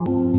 you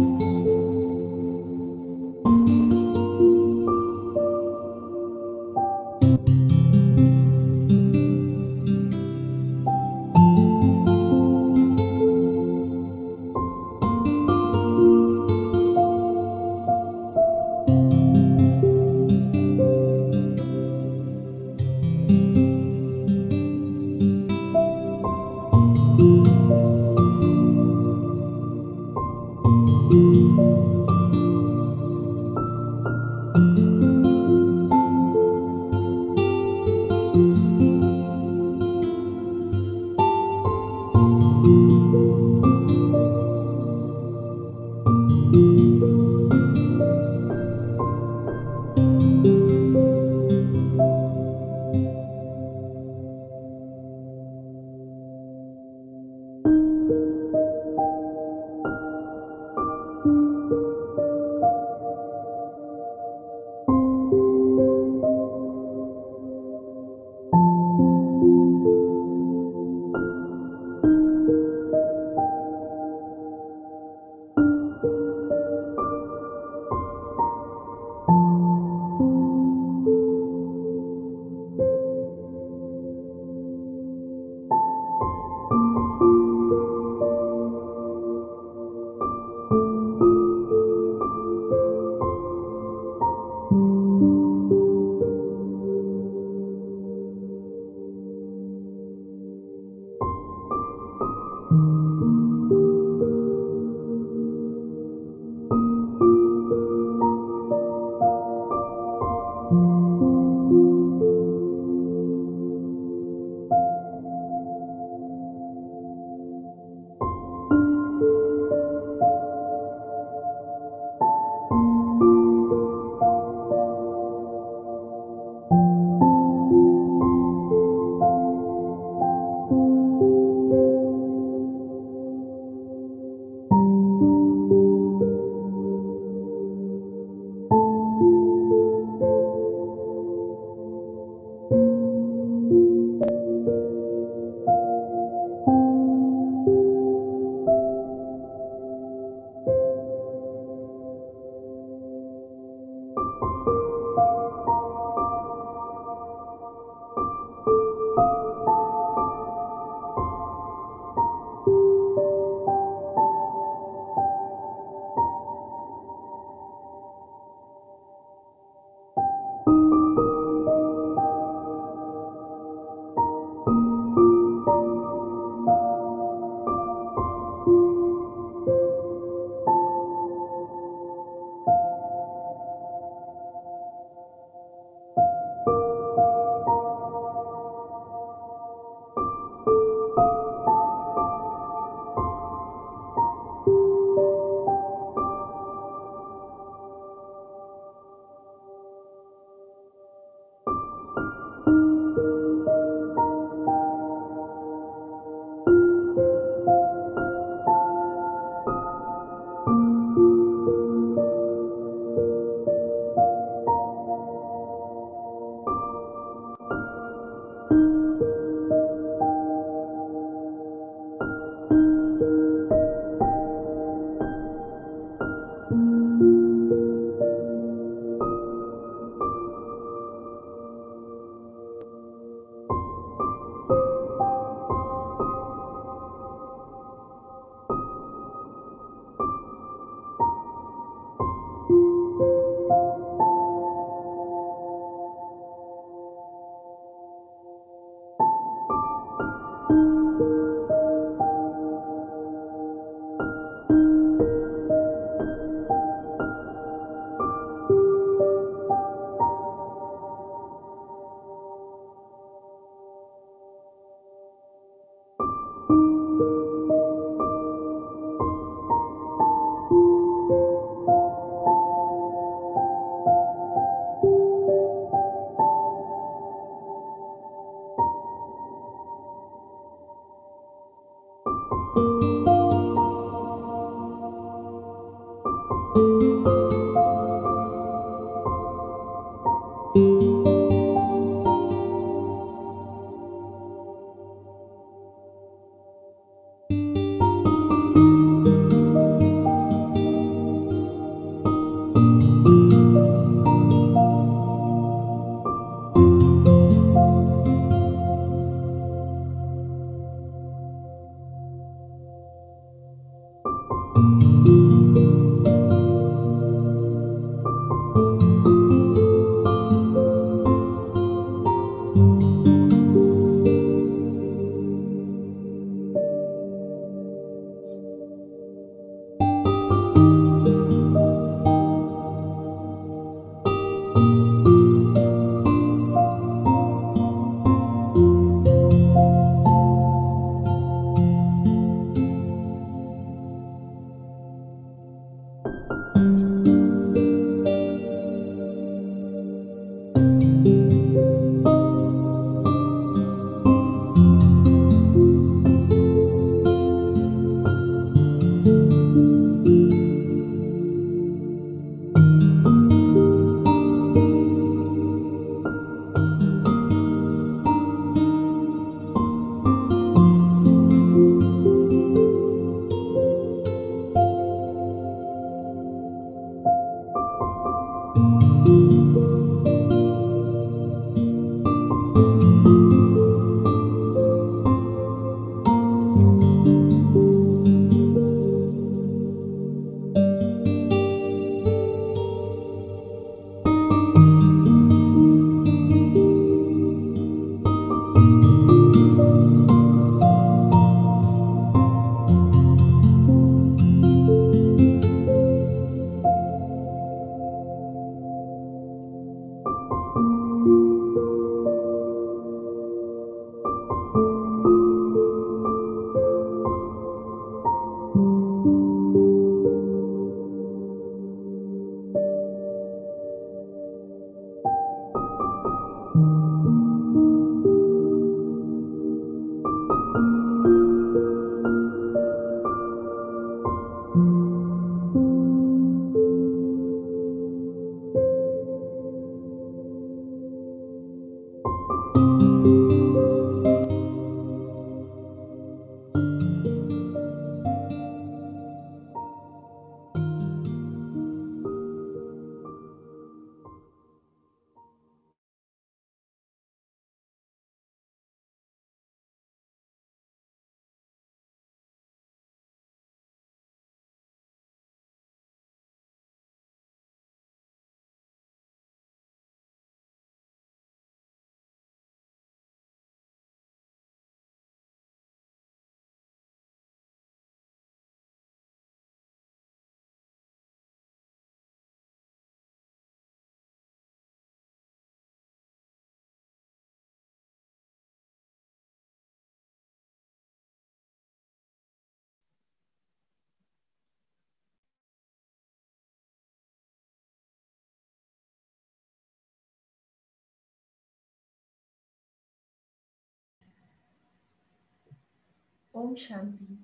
Om Shanti.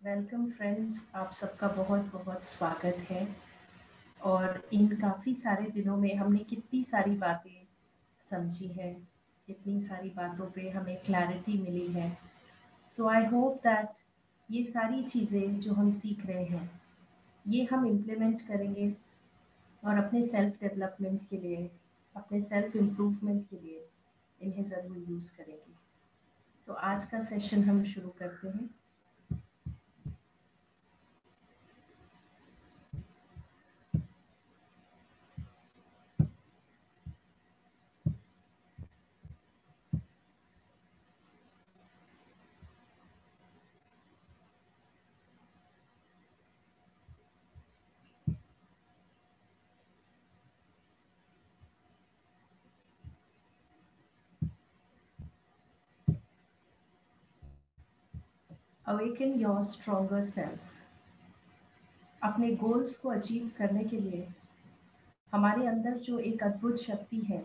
Welcome friends, आप सबका बहुत बहुत स्वागत है। और इन काफ़ी सारे दिनों में हमने कितनी सारी बातें समझी है, कितनी सारी बातों पे हमें क्लैरिटी मिली है। सो आई होप दैट ये सारी चीज़ें जो हम सीख रहे हैं ये हम इम्प्लीमेंट करेंगे और अपने सेल्फ डेवलपमेंट के लिए, अपने सेल्फ इम्प्रूवमेंट के लिए इन्हें ज़रूर यूज़ करेंगे। तो आज का सेशन हम शुरू करते हैं। Awaken your stronger self. अपने गोल्स को अचीव करने के लिए हमारे अंदर जो एक अद्भुत शक्ति है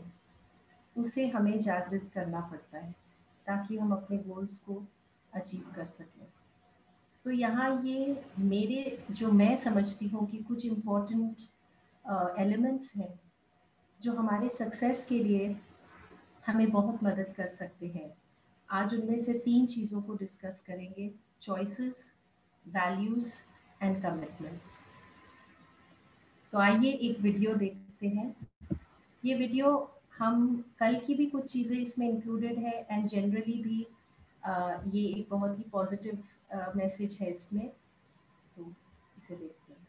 उसे हमें जागृत करना पड़ता है ताकि हम अपने गोल्स को अचीव कर सकें। तो यहाँ ये मेरे जो मैं समझती हूँ कि कुछ इम्पोर्टेंट एलिमेंट्स हैं जो हमारे सक्सेस के लिए हमें बहुत मदद कर सकते हैं। आज उनमें से 3 चीज़ों को डिस्कस करेंगे: चॉइसेस, वैल्यूज़ एंड कमिटमेंट्स। तो आइए एक वीडियो देखते हैं। ये वीडियो हम कल की भी कुछ चीज़ें इसमें इंक्लूडेड है एंड जनरली भी ये एक बहुत ही पॉजिटिव मैसेज है इसमें। तो इसे देखते हैं।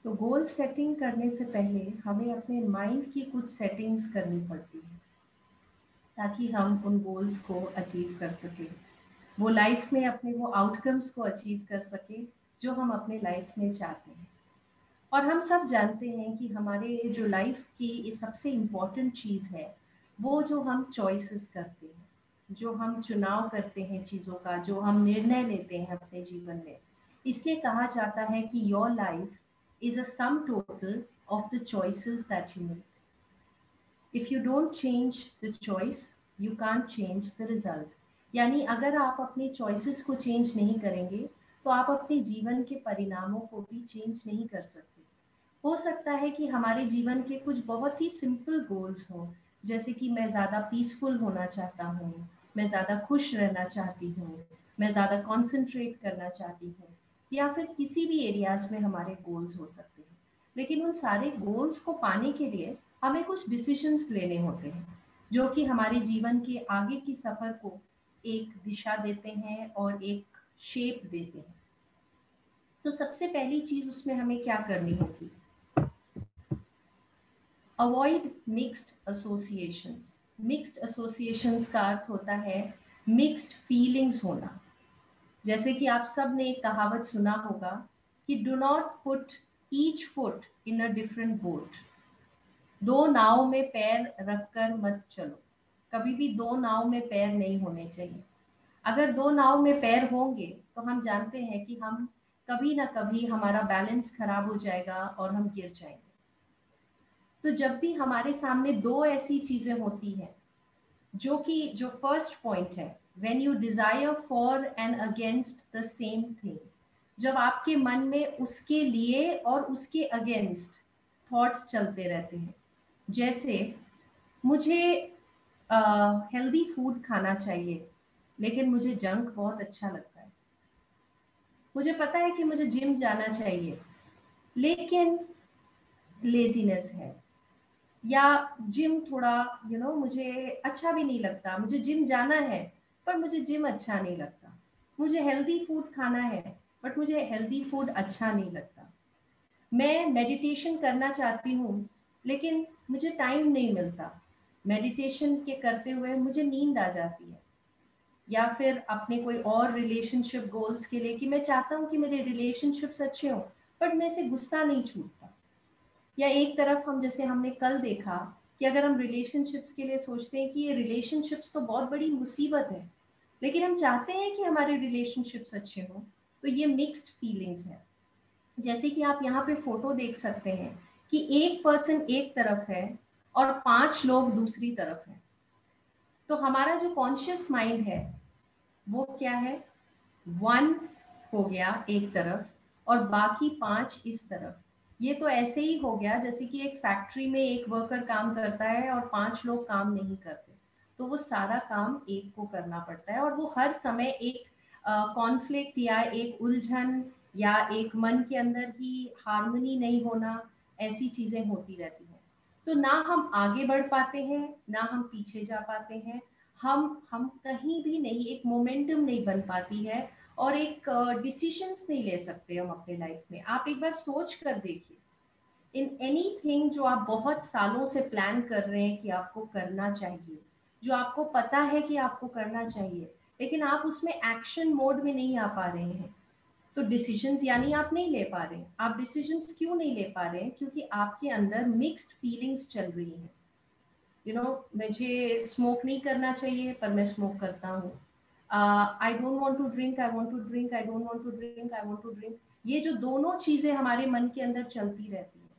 तो गोल सेटिंग करने से पहले हमें अपने माइंड की कुछ सेटिंग्स करनी पड़ती है ताकि हम उन गोल्स को अचीव कर सकें, वो लाइफ में अपने वो आउटकम्स को अचीव कर सकें जो हम अपने लाइफ में चाहते हैं। और हम सब जानते हैं कि हमारे जो लाइफ की ये सबसे इम्पोर्टेंट चीज़ है वो जो हम चॉइसेस करते हैं, जो हम चुनाव करते हैं चीज़ों का, जो हम निर्णय लेते हैं अपने जीवन में। इसलिए कहा जाता है कि your life is a sum total of the choices that you make. If you don't change the choice you can't change the result. यानी अगर आप अपने चॉइसेस को चेंज नहीं करेंगे तो आप अपने जीवन के परिणामों को भी चेंज नहीं कर सकते। हो सकता है कि हमारे जीवन के कुछ बहुत ही सिंपल गोल्स हों, जैसे कि मैं ज़्यादा पीसफुल होना चाहता हूँ, मैं ज़्यादा खुश रहना चाहती हूँ, मैं ज़्यादा कॉन्सेंट्रेट करना चाहती हूँ। या फिर किसी भी एरियाज में हमारे गोल्स हो सकते हैं। लेकिन उन सारे गोल्स को पाने के लिए हमें कुछ डिसीजंस लेने होते हैं, जो कि हमारे जीवन के आगे की सफर को एक दिशा देते हैं और एक शेप देते हैं। तो सबसे पहली चीज उसमें हमें क्या करनी होगी? Avoid mixed associations. Mixed associations का अर्थ होता है मिक्स्ड फीलिंग्स होना। जैसे कि आप सब ने एक कहावत सुना होगा कि do not put each foot in a different boat. दो नाव में पैर रखकर मत चलो। कभी भी दो नाव में पैर नहीं होने चाहिए। अगर दो नाव में पैर होंगे तो हम जानते हैं कि हम कभी ना कभी हमारा बैलेंस खराब हो जाएगा और हम गिर जाएंगे। तो जब भी हमारे सामने दो ऐसी चीजें होती हैं, जो फर्स्ट पॉइंट है, when you desire for and against the same thing, जब आपके मन में उसके लिए और उसके अगेंस्ट थॉट्स चलते रहते हैं। जैसे मुझे हेल्दी फूड खाना चाहिए, लेकिन मुझे जंक बहुत अच्छा लगता है। मुझे पता है कि मुझे जिम जाना चाहिए, लेकिन लेजीनेस है। या जिम थोड़ा मुझे अच्छा भी नहीं लगता। मुझे जिम जाना है, पर मुझे जिम अच्छा नहीं लगता। मुझे हेल्दी फूड खाना है, बट मुझे हेल्दी फूड अच्छा नहीं लगता। मैं मेडिटेशन करना चाहती हूँ, लेकिन मुझे टाइम नहीं मिलता। मेडिटेशन के करते हुए मुझे नींद आ जाती है। या फिर अपने कोई और रिलेशनशिप गोल्स के लिए कि मैं चाहता हूँ कि मेरे रिलेशनशिप्स अच्छे हों, बट मेरे से गुस्सा नहीं छूटता। या एक तरफ हम, जैसे हमने कल देखा, कि अगर हम रिलेशनशिप्स के लिए सोचते हैं कि ये रिलेशनशिप्स तो बहुत बड़ी मुसीबत है, लेकिन हम चाहते हैं कि हमारे रिलेशनशिप्स अच्छे हों, तो ये मिक्स्ड फीलिंग्स है। जैसे कि आप यहाँ पे फोटो देख सकते हैं कि एक पर्सन एक तरफ है और 5 लोग दूसरी तरफ हैं। तो हमारा जो कॉन्शियस माइंड है वो क्या है? 1 हो गया एक तरफ और बाकी 5 इस तरफ। ये तो ऐसे ही हो गया जैसे कि एक फैक्ट्री में एक वर्कर काम करता है और 5 लोग काम नहीं करते। तो वो सारा काम एक को करना पड़ता है और वो हर समय एक कॉन्फ्लिक्ट या एक उलझन या एक मन के अंदर ही हार्मनी नहीं होना, ऐसी चीजें होती रहती हैं। तो ना हम आगे बढ़ पाते हैं, ना हम पीछे जा पाते हैं। हम कहीं भी नहीं, एक मोमेंटम नहीं बन पाती है और एक डिसीजंस नहीं ले सकते हम अपने लाइफ में। आप एक बार सोच कर देखिए, इन एनीथिंग जो आप बहुत सालों से प्लान कर रहे हैं कि आपको करना चाहिए, जो आपको पता है कि आपको करना चाहिए, लेकिन आप उसमें एक्शन मोड में नहीं आ पा रहे हैं, तो डिसीजंस यानी आप नहीं ले पा रहे हैं। आप डिसीजंस क्यों नहीं ले पा रहे हैं? क्योंकि आपके अंदर मिक्स्ड फीलिंग्स चल रही हैं। मुझे स्मोक नहीं करना चाहिए, पर मैं स्मोक करता हूँ। I don't want to drink, I want to drink, I don't want to drink, I want to drink. ये जो दोनों चीजें हमारे मन के अंदर चलती रहती हैं,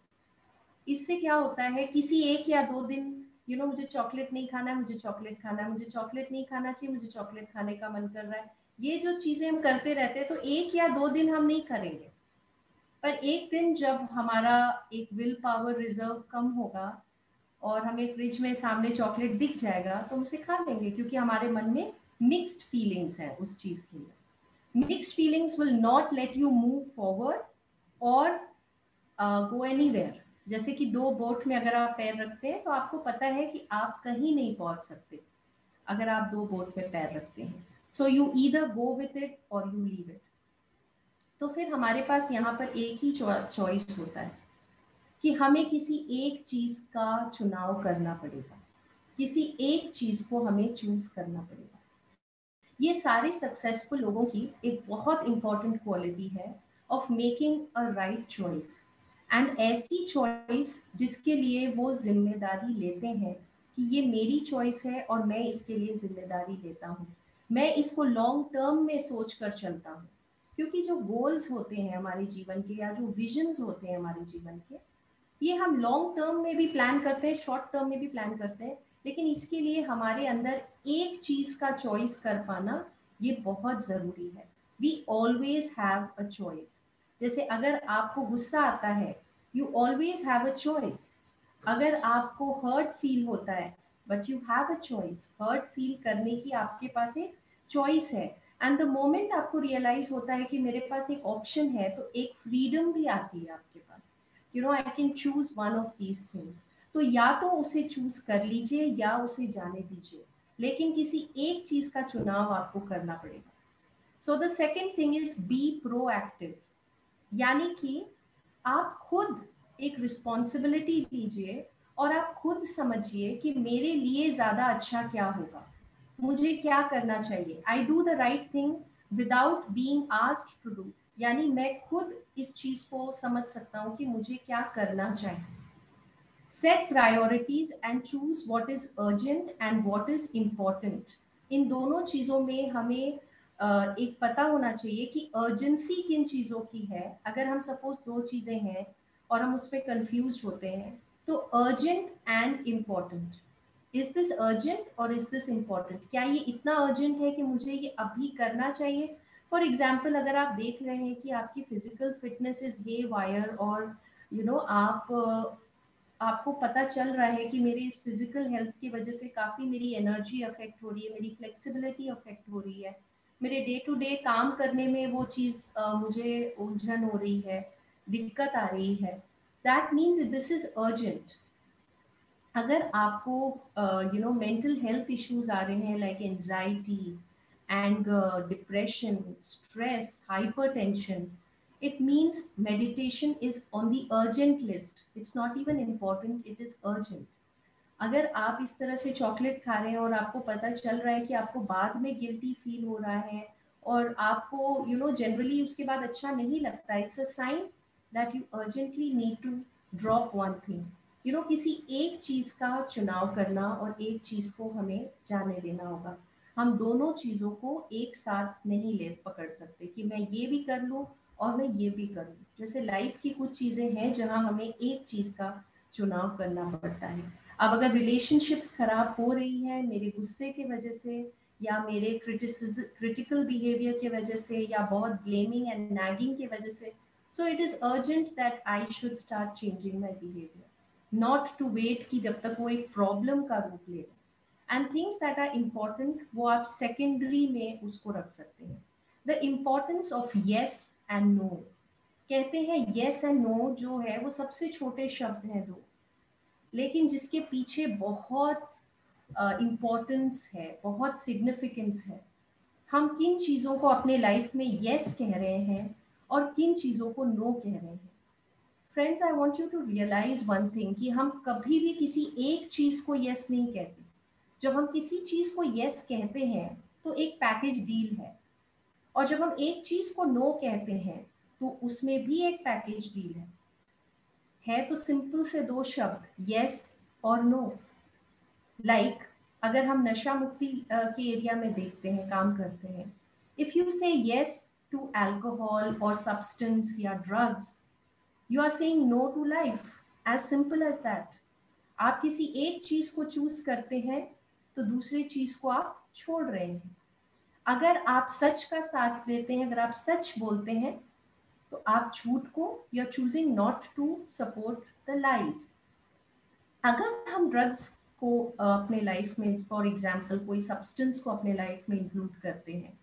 इससे क्या होता है, किसी एक या दो दिन मुझे चॉकलेट नहीं खाना है, मुझे चॉकलेट खाना है, मुझे चॉकलेट नहीं खाना चाहिए, मुझे चॉकलेट खाने का मन कर रहा है। ये जो चीजें हम करते रहते हैं, तो एक या दो दिन हम नहीं करेंगे, पर एक दिन जब हमारा एक विल पावर रिजर्व कम होगा और हमें फ्रिज में सामने चॉकलेट दिख जाएगा, तो हम उसे खा लेंगे, क्योंकि हमारे मन में मिक्स्ड फीलिंग्स है उस चीज के लिए। Mixed feelings will not let you move forward और गो एनीवेयर। जैसे कि दो बोट में अगर आप पैर रखते हैं, तो आपको पता है कि आप कहीं नहीं पहुंच सकते अगर आप दो बोट में पैर रखते हैं। So you either go with it और यू लीव इट। तो फिर हमारे पास यहाँ पर एक ही चॉइस होता है कि हमें किसी एक चीज का चुनाव करना पड़ेगा, किसी एक चीज को हमें चूज करना पड़ेगा। ये सारे सक्सेसफुल लोगों की एक बहुत इंपॉर्टेंट क्वालिटी है, of making a right choice. And ऐसी चॉइस जिसके लिए वो जिम्मेदारी लेते हैं कि ये मेरी चॉइस है और मैं इसके लिए जिम्मेदारी लेता हूँ। मैं इसको लॉन्ग टर्म में सोच कर चलता हूँ। क्योंकि जो गोल्स होते हैं हमारे जीवन के, या जो विजन्स होते हैं हमारे जीवन के, ये हम लॉन्ग टर्म में भी प्लान करते हैं, शॉर्ट टर्म में भी प्लान करते हैं, लेकिन इसके लिए हमारे अंदर एक चीज का चॉइस कर पाना ये बहुत जरूरी है। We always have a choice. जैसे अगर आपको गुस्सा आता है, you always have a choice. अगर आपको हर्ट फील होता है, but you have a choice, hurt feel करने की आपके पास एक चॉइस है। एंड द मोमेंट आपको रियलाइज होता है कि मेरे पास एक ऑप्शन है, तो एक फ्रीडम भी आती है आपके पास, you know, I can choose one of these things. तो या तो उसे चूज कर लीजिए या उसे जाने दीजिए, लेकिन किसी एक चीज का चुनाव आपको करना पड़ेगा। So the second thing is be proactive, यानी कि आप खुद एक रिस्पॉन्सिबिलिटी लीजिए और आप खुद समझिए कि मेरे लिए ज्यादा अच्छा क्या होगा, मुझे क्या करना चाहिए। I do the right thing without being asked to do, यानी मैं खुद इस चीज को समझ सकता हूँ कि मुझे क्या करना चाहिए। Set priorities and choose what is urgent and what is important. इन दोनों चीजों में हमें एक पता होना चाहिए कि अर्जेंसी किन चीजों की है। अगर हम सपोज दो चीजें हैं और हम उस पर कंफ्यूज होते हैं, तो urgent and important, is this urgent और इज दिस इम्पोर्टेंट, क्या ये इतना अर्जेंट है कि मुझे ये अभी करना चाहिए। फॉर एग्जाम्पल, अगर आप देख रहे हैं कि आपकी physical fitness is haywire, और यू नो आप आपको पता चल रहा है कि मेरी इस फिजिकल हेल्थ की वजह से काफ़ी मेरी एनर्जी अफेक्ट हो रही है, मेरी फ्लेक्सिबिलिटी अफेक्ट हो रही है, मेरे डे टू डे काम करने में वो चीज़ मुझे उलझन हो रही है, दिक्कत आ रही है, that means this is urgent. अगर आपको you know mental health issues आ रहे हैं like anxiety, anger, depression, stress, hypertension, it means meditation is on the urgent list. It's not even important, it is urgent. अगर आप इस तरह से चॉकलेट खा रहे हैं और आपको पता चल रहा है कि आपको बाद में गिल्टी फील हो रहा है और आपको यू नो जनरली उसके बाद अच्छा नहीं लगता, it's a sign that you urgently need to drop one thing. You know किसी एक चीज का चुनाव करना और एक चीज को हमें जाने देना होगा। हम दोनों चीजों को एक साथ नहीं ले पकड़ सकते कि मैं ये भी कर लूँ और मैं ये भी कर लूँ। जैसे लाइफ की कुछ चीजें हैं जहाँ हमें एक चीज का चुनाव करना पड़ता है। अब अगर रिलेशनशिप्स खराब हो रही हैं मेरे गुस्से की वजह से, या मेरे क्रिटिकल बिहेवियर की वजह से, या बहुत ब्लेमिंग एंड नैगिंग की वजह से, so it is urgent that I should start changing my behaviour, not to wait कि जब तक वो एक प्रॉब्लम का रूप ले ले। And things that are important वो आप सेकेंडरी में उसको रख सकते हैं। The importance of yes and no, कहते हैं येस एंड नो जो है वो सबसे छोटे शब्द हैं दो, लेकिन जिसके पीछे बहुत इम्पोर्टेंस है, बहुत सिग्निफिकेंस है। हम किन चीज़ों को अपने लाइफ में यस कह रहे हैं और किन चीज़ों को नो कह रहे हैं। Friends, I want you to realise one thing कि हम कभी भी किसी एक चीज़ को यस नहीं कहते। जब हम किसी चीज़ को यस कहते हैं तो एक पैकेज डील है, और जब हम एक चीज़ को नो कहते हैं तो उसमें भी एक पैकेज डील है तो सिंपल से दो शब्द, यस और नो। लाइक अगर हम नशा मुक्ति के एरिया में देखते हैं, काम करते हैं, if you say yes to alcohol और सब्सटेंस या drugs, you are saying no to life, as simple as that. आप किसी एक चीज को चूज करते हैं तो दूसरी चीज को आप छोड़ रहे हैं। अगर आप सच का साथ देते हैं, अगर आप सच बोलते हैं, तो आप झूठ को, you are choosing not to support the lies. अगर हम ड्रग्स को अपने लाइफ में, फॉर एग्जांपल कोई सब्सटेंस को अपने लाइफ में इंक्लूड करते हैं,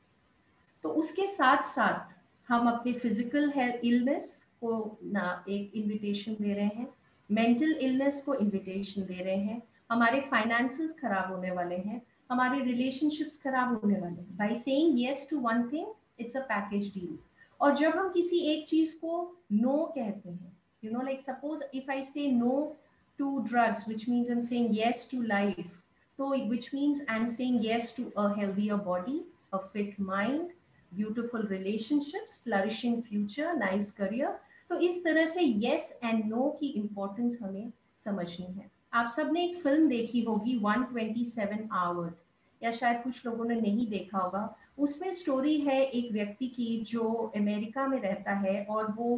तो उसके साथ साथ हम अपने फिजिकल हेल्थ इलनेस को ना एक इनविटेशन दे रहे हैं, मेंटल इलनेस को इनविटेशन दे रहे हैं, हमारे फाइनेंसेस खराब होने वाले हैं, हमारे रिलेशनशिप्स खराब होने वाले हैं। By saying yes to one thing, it's a package deal. और जब हम किसी एक चीज को नो कहते हैं, you know like suppose if I से no to drugs, which means I'm saying yes to life. So, which means I'm saying yes to a healthier body, a fit mind, beautiful relationships, flourishing future, nice career. तो इस तरह से yes and no की importance हमें समझनी है। आप सबने एक फिल्म देखी होगी 127 आवर्स, या शायद कुछ लोगों ने नहीं देखा होगा। उसमें स्टोरी है एक व्यक्ति की जो अमेरिका में रहता है और वो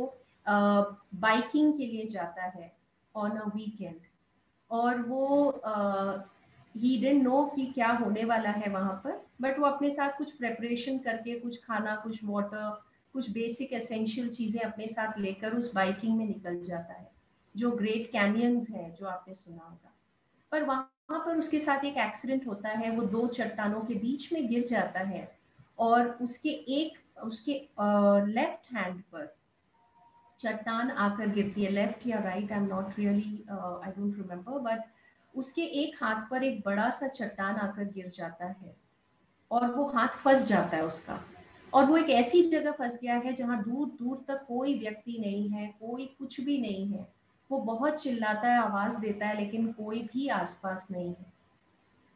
बाइकिंग के लिए जाता है ऑन अ वीकेंड, और वो ही डिडंट नो कि क्या होने वाला है वहां पर, बट वो अपने साथ कुछ प्रेपरेशन करके, कुछ खाना, कुछ वाटर, कुछ बेसिक एसेंशियल चीजें अपने साथ लेकर उस बाइकिंग में निकल जाता है, जो ग्रेट कैनियंस है जो आपने सुना होगा। पर वहां पर उसके साथ एक एक्सीडेंट होता है, वो दो चट्टानों के बीच में गिर जाता है और उसके लेफ्ट हैंड पर चट्टान आकर गिरती है, लेफ्ट या right, I am not really, I don't remember, but उसके एक हाथ पर एक बड़ा सा चट्टान आकर गिर जाता है और वो हाथ फंस जाता है उसका। और वो एक ऐसी जगह फंस गया है जहाँ दूर दूर तक कोई व्यक्ति नहीं है, कोई कुछ भी नहीं है। वो बहुत चिल्लाता है, आवाज देता है, लेकिन कोई भी आसपास नहीं है।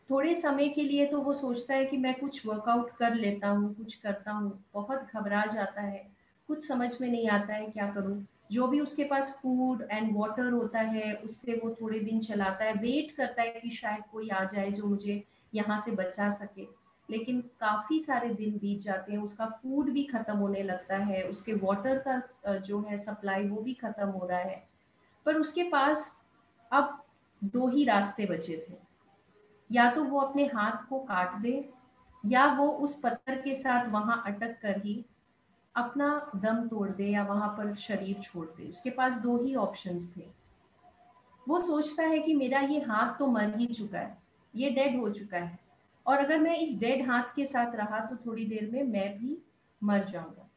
थोड़े समय के लिए तो वो सोचता है कि मैं कुछ वर्कआउट कर लेता हूँ, कुछ करता हूँ, बहुत घबरा जाता है, कुछ समझ में नहीं आता है क्या करूँ। जो भी उसके पास फूड एंड वाटर होता है उससे वो थोड़े दिन चलाता है, वेट करता है कि शायद कोई आ जाए जो मुझे यहाँ से बचा सके। लेकिन काफी सारे दिन बीत जाते हैं, उसका फूड भी खत्म होने लगता है, उसके वाटर का जो है सप्लाई वो भी खत्म हो रहा है। पर उसके पास अब दो ही रास्ते बचे थे, या तो वो अपने हाथ को काट दे, या वो उस पत्थर के साथ वहां अटक कर ही अपना दम तोड़ दे या वहां पर शरीर छोड़ दे। उसके पास दो ही ऑप्शंस थे। वो सोचता है कि मेरा ये हाथ तो मर ही चुका है, ये डेड हो चुका है, और अगर मैं इस डेड हाथ के साथ रहा तो थोड़ी देर में मैं भी मर जाऊंगा।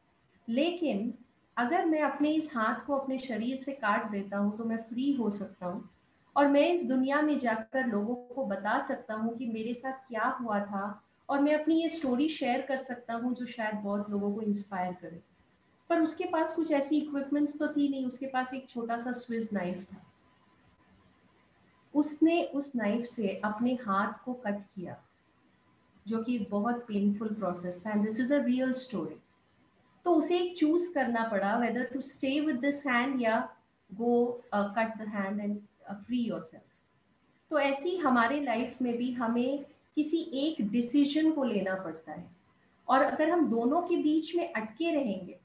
लेकिन अगर मैं अपने इस हाथ को अपने शरीर से काट देता हूँ तो मैं फ्री हो सकता हूँ, और मैं इस दुनिया में जाकर लोगों को बता सकता हूँ कि मेरे साथ क्या हुआ था, और मैं अपनी ये स्टोरी शेयर कर सकता हूँ जो शायद बहुत लोगों को इंस्पायर करे। पर उसके पास कुछ ऐसी इक्विपमेंट्स तो थी नहीं, उसके पास एक छोटा सा स्विस नाइफ था। उसने उस नाइफ से अपने हाथ को कट किया, जो कि एक बहुत पेनफुल प्रोसेस था, and this is a real story. तो उसे एक चूज करना पड़ा whether to stay with this hand या go cut the hand and free yourself. तो ऐसी हमारे लाइफ में भी हमें किसी एक डिसीजन को लेना पड़ता है, और अगर हम दोनों के बीच में अटके रहेंगे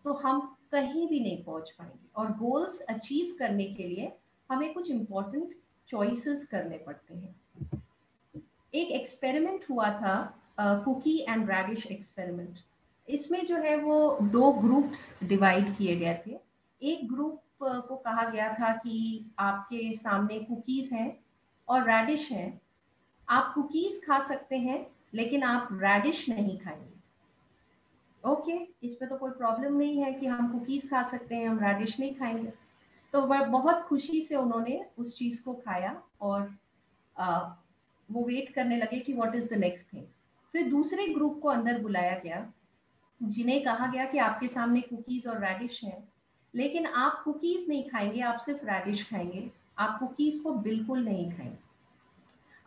तो हम कहीं भी नहीं पहुंच पाएंगे। और गोल्स अचीव करने के लिए हमें कुछ इंपॉर्टेंट चॉइसेस करने पड़ते हैं। एक एक्सपेरिमेंट हुआ था, कुकी एंड रैडिश एक्सपेरिमेंट। इसमें जो है वो दो ग्रुप्स डिवाइड किए गए थे। एक ग्रुप को कहा गया था कि आपके सामने कुकीज हैं और रैडिश हैं, आप कुकीज खा सकते हैं लेकिन आप रैडिश नहीं खाएंगे। ओके, इस पे तो कोई प्रॉब्लम नहीं है कि हम कुकीज खा सकते हैं, हम रैडिश नहीं खाएंगे। तो वह बहुत खुशी से उन्होंने उस चीज को खाया, और आ, वो वेट करने लगे कि what is the next thing. फिर दूसरे ग्रुप को अंदर बुलाया गया, जिन्हें कहा गया कि आपके सामने कुकीज और रैडिश हैं, लेकिन आप कुकीज नहीं खाएंगे, आप सिर्फ रैडिश खाएंगे, आप कुकीज को बिल्कुल नहीं खाएंगे।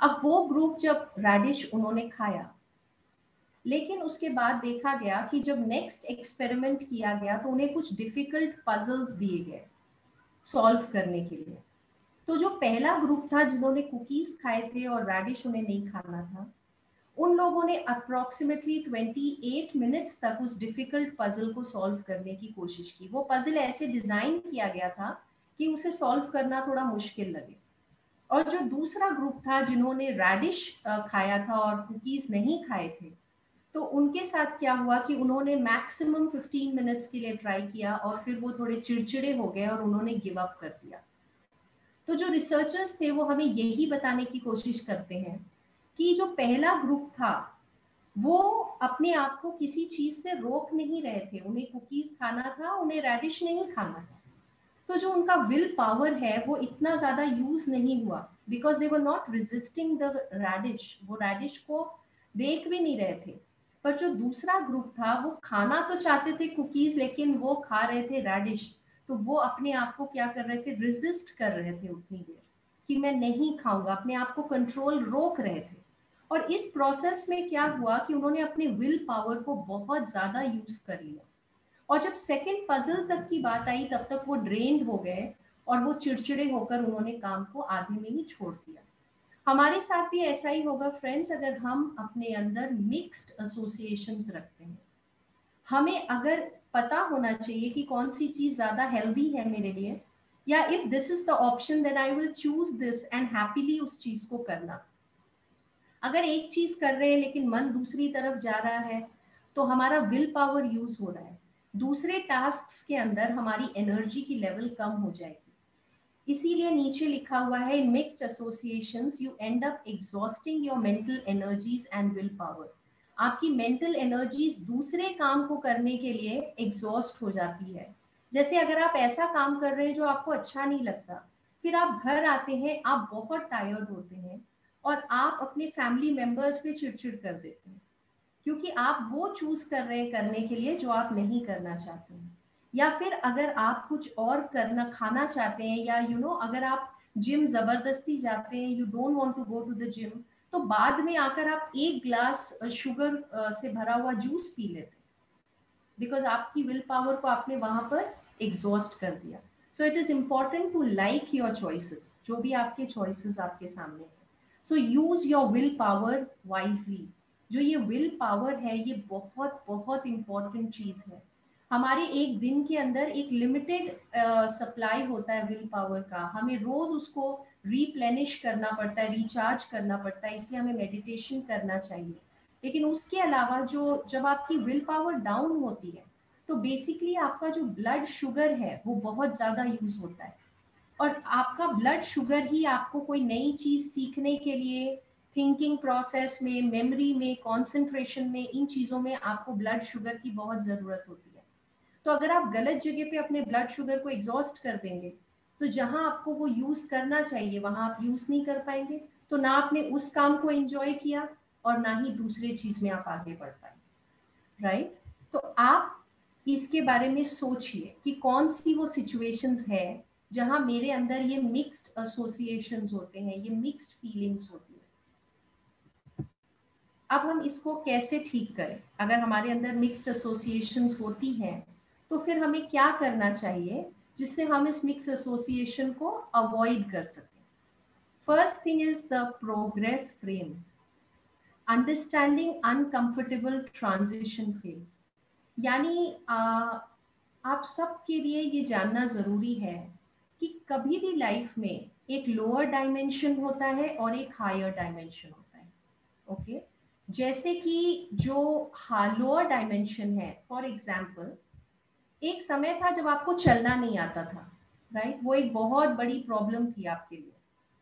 अब वो ग्रुप जब रैडिश उन्होंने खाया, लेकिन उसके बाद देखा गया कि जब नेक्स्ट एक्सपेरिमेंट किया गया तो उन्हें कुछ डिफिकल्ट पजल्स दिए गए सॉल्व करने के लिए। तो जो पहला ग्रुप था जिन्होंने कुकीज खाए थे और रैडिश उन्हें नहीं खाना था, उन लोगों ने अप्रोक्सीमेटली 28 मिनट्स तक उस डिफिकल्ट पजल को सॉल्व करने की कोशिश की। वो पजल ऐसे डिजाइन किया गया था कि उसे सॉल्व करना थोड़ा मुश्किल लगे। और जो दूसरा ग्रुप था जिन्होंने रैडिश खाया था और कुकीज नहीं खाए थे, तो उनके साथ क्या हुआ कि उन्होंने मैक्सिमम 15 मिनट्स के लिए ट्राई किया और फिर वो थोड़े चिड़चिड़े हो गए और उन्होंने गिव अप कर दिया। तो जो रिसर्चर्स थे वो हमें यही बताने की कोशिश करते हैं कि जो पहला ग्रुप था वो अपने आप को किसी चीज से रोक नहीं रहे थे। उन्हें कुकीज खाना था, उन्हें रेडिश नहीं खाना था। तो जो उनका विल पावर है वो इतना ज्यादा यूज नहीं हुआ, because they were not resisting the radish, वो रेडिश को देख भी नहीं रहे थे। पर जो दूसरा ग्रुप था वो खाना तो चाहते थे कुकीज, लेकिन वो खा रहे थे रेडिश। तो वो अपने आप को क्या कर रहे थे, रेजिस्ट कर रहे थे उतनी देर कि मैं नहीं खाऊंगा, अपने आप को कंट्रोल रोक रहे थे। और इस प्रोसेस में क्या हुआ कि उन्होंने अपने विल पावर को बहुत ज्यादा यूज कर लिया, और जब सेकंड पजल तक की बात आई तब तक वो ड्रेन्ड हो गए और वो चिड़चिड़े होकर उन्होंने काम को आधे में ही छोड़ दिया। हमारे साथ भी ऐसा ही होगा फ्रेंड्स, अगर हम अपने अंदर मिक्स्ड एसोसिएशंस रखते हैं। हमें अगर पता होना चाहिए कि कौन सी चीज ज्यादा हेल्दी है मेरे लिए, या if this is the option then I will choose this and happily उस चीज को करना। अगर एक चीज कर रहे हैं लेकिन मन दूसरी तरफ जा रहा है तो हमारा विल पावर यूज हो रहा है, दूसरे टास्क के अंदर हमारी एनर्जी की लेवल कम हो जाएगी। इसीलिए नीचे लिखा हुआ है, in mixed associations you and up exhausting your mental energies and will power. आपकी मेंटल एनर्जी दूसरे काम को करने के लिए एग्जॉस्ट हो जाती है। जैसे अगर आप ऐसा काम कर रहे हैं जो आपको अच्छा नहीं लगता, फिर आप घर आते हैं, आप बहुत टायर्ड होते हैं और आप अपने फैमिली मेंबर्स पे चिड़चिड़ कर देते हैं, क्योंकि आप वो चूज कर रहे हैं करने के लिए जो आप नहीं करना चाहते हैं। या फिर अगर आप कुछ और करना खाना चाहते हैं, या अगर आप जिम जबरदस्ती जाते हैं, you don't want to go to the gym, तो बाद में आकर आप एक ग्लास शुगर से भरा हुआ जूस पी लेते हैं, बिकॉज आपकी विल पावर को आपने वहां पर एग्जॉस्ट कर दिया। So it is important to like your choices, जो भी आपके चॉइसेस आपके सामने है। So use your will power wisely. जो ये विल पावर है, ये बहुत बहुत इंपॉर्टेंट चीज है। हमारे एक दिन के अंदर एक लिमिटेड सप्लाई होता है विल पावर का, हमें रोज उसको रिप्लेनिश करना पड़ता है, रिचार्ज करना पड़ता है, इसलिए हमें मेडिटेशन करना चाहिए। लेकिन उसके अलावा जो जब आपकी विल पावर डाउन होती है, तो बेसिकली आपका जो ब्लड शुगर है वो बहुत ज़्यादा यूज होता है। और आपका ब्लड शुगर ही आपको कोई नई चीज़ सीखने के लिए, थिंकिंग प्रोसेस में, मेमोरी में, कंसंट्रेशन में, इन चीज़ों में आपको ब्लड शुगर की बहुत ज़रूरत होती है। तो अगर आप गलत जगह पे अपने ब्लड शुगर को एग्जॉस्ट कर देंगे, तो जहां आपको वो यूज करना चाहिए वहां आप यूज नहीं कर पाएंगे। तो ना आपने उस काम को एंजॉय किया और ना ही दूसरे चीज में आप आगे बढ़ पाएंगे। राइट? तो आप इसके बारे में सोचिए कि कौन सी वो सिचुएशंस है जहां मेरे अंदर ये मिक्स्ड एसोसिएशंस होते हैं, ये मिक्स्ड फीलिंग्स होती है। अब हम इसको कैसे ठीक करें? अगर हमारे अंदर मिक्स्ड एसोसिएशंस होती हैं, तो फिर हमें क्या करना चाहिए जिससे हम इस मिक्स एसोसिएशन को अवॉइड कर सकें? First thing is the progress frame, understanding uncomfortable transition phase. यानी आप सबके लिए ये जानना जरूरी है कि कभी भी लाइफ में एक लोअर डायमेंशन होता है और एक हायर डायमेंशन होता है। ओके? जैसे कि जो लोअर डायमेंशन है, फॉर एग्जाम्पल, एक समय था जब आपको चलना नहीं आता था। राइट? वो एक बहुत बड़ी प्रॉब्लम थी आपके लिए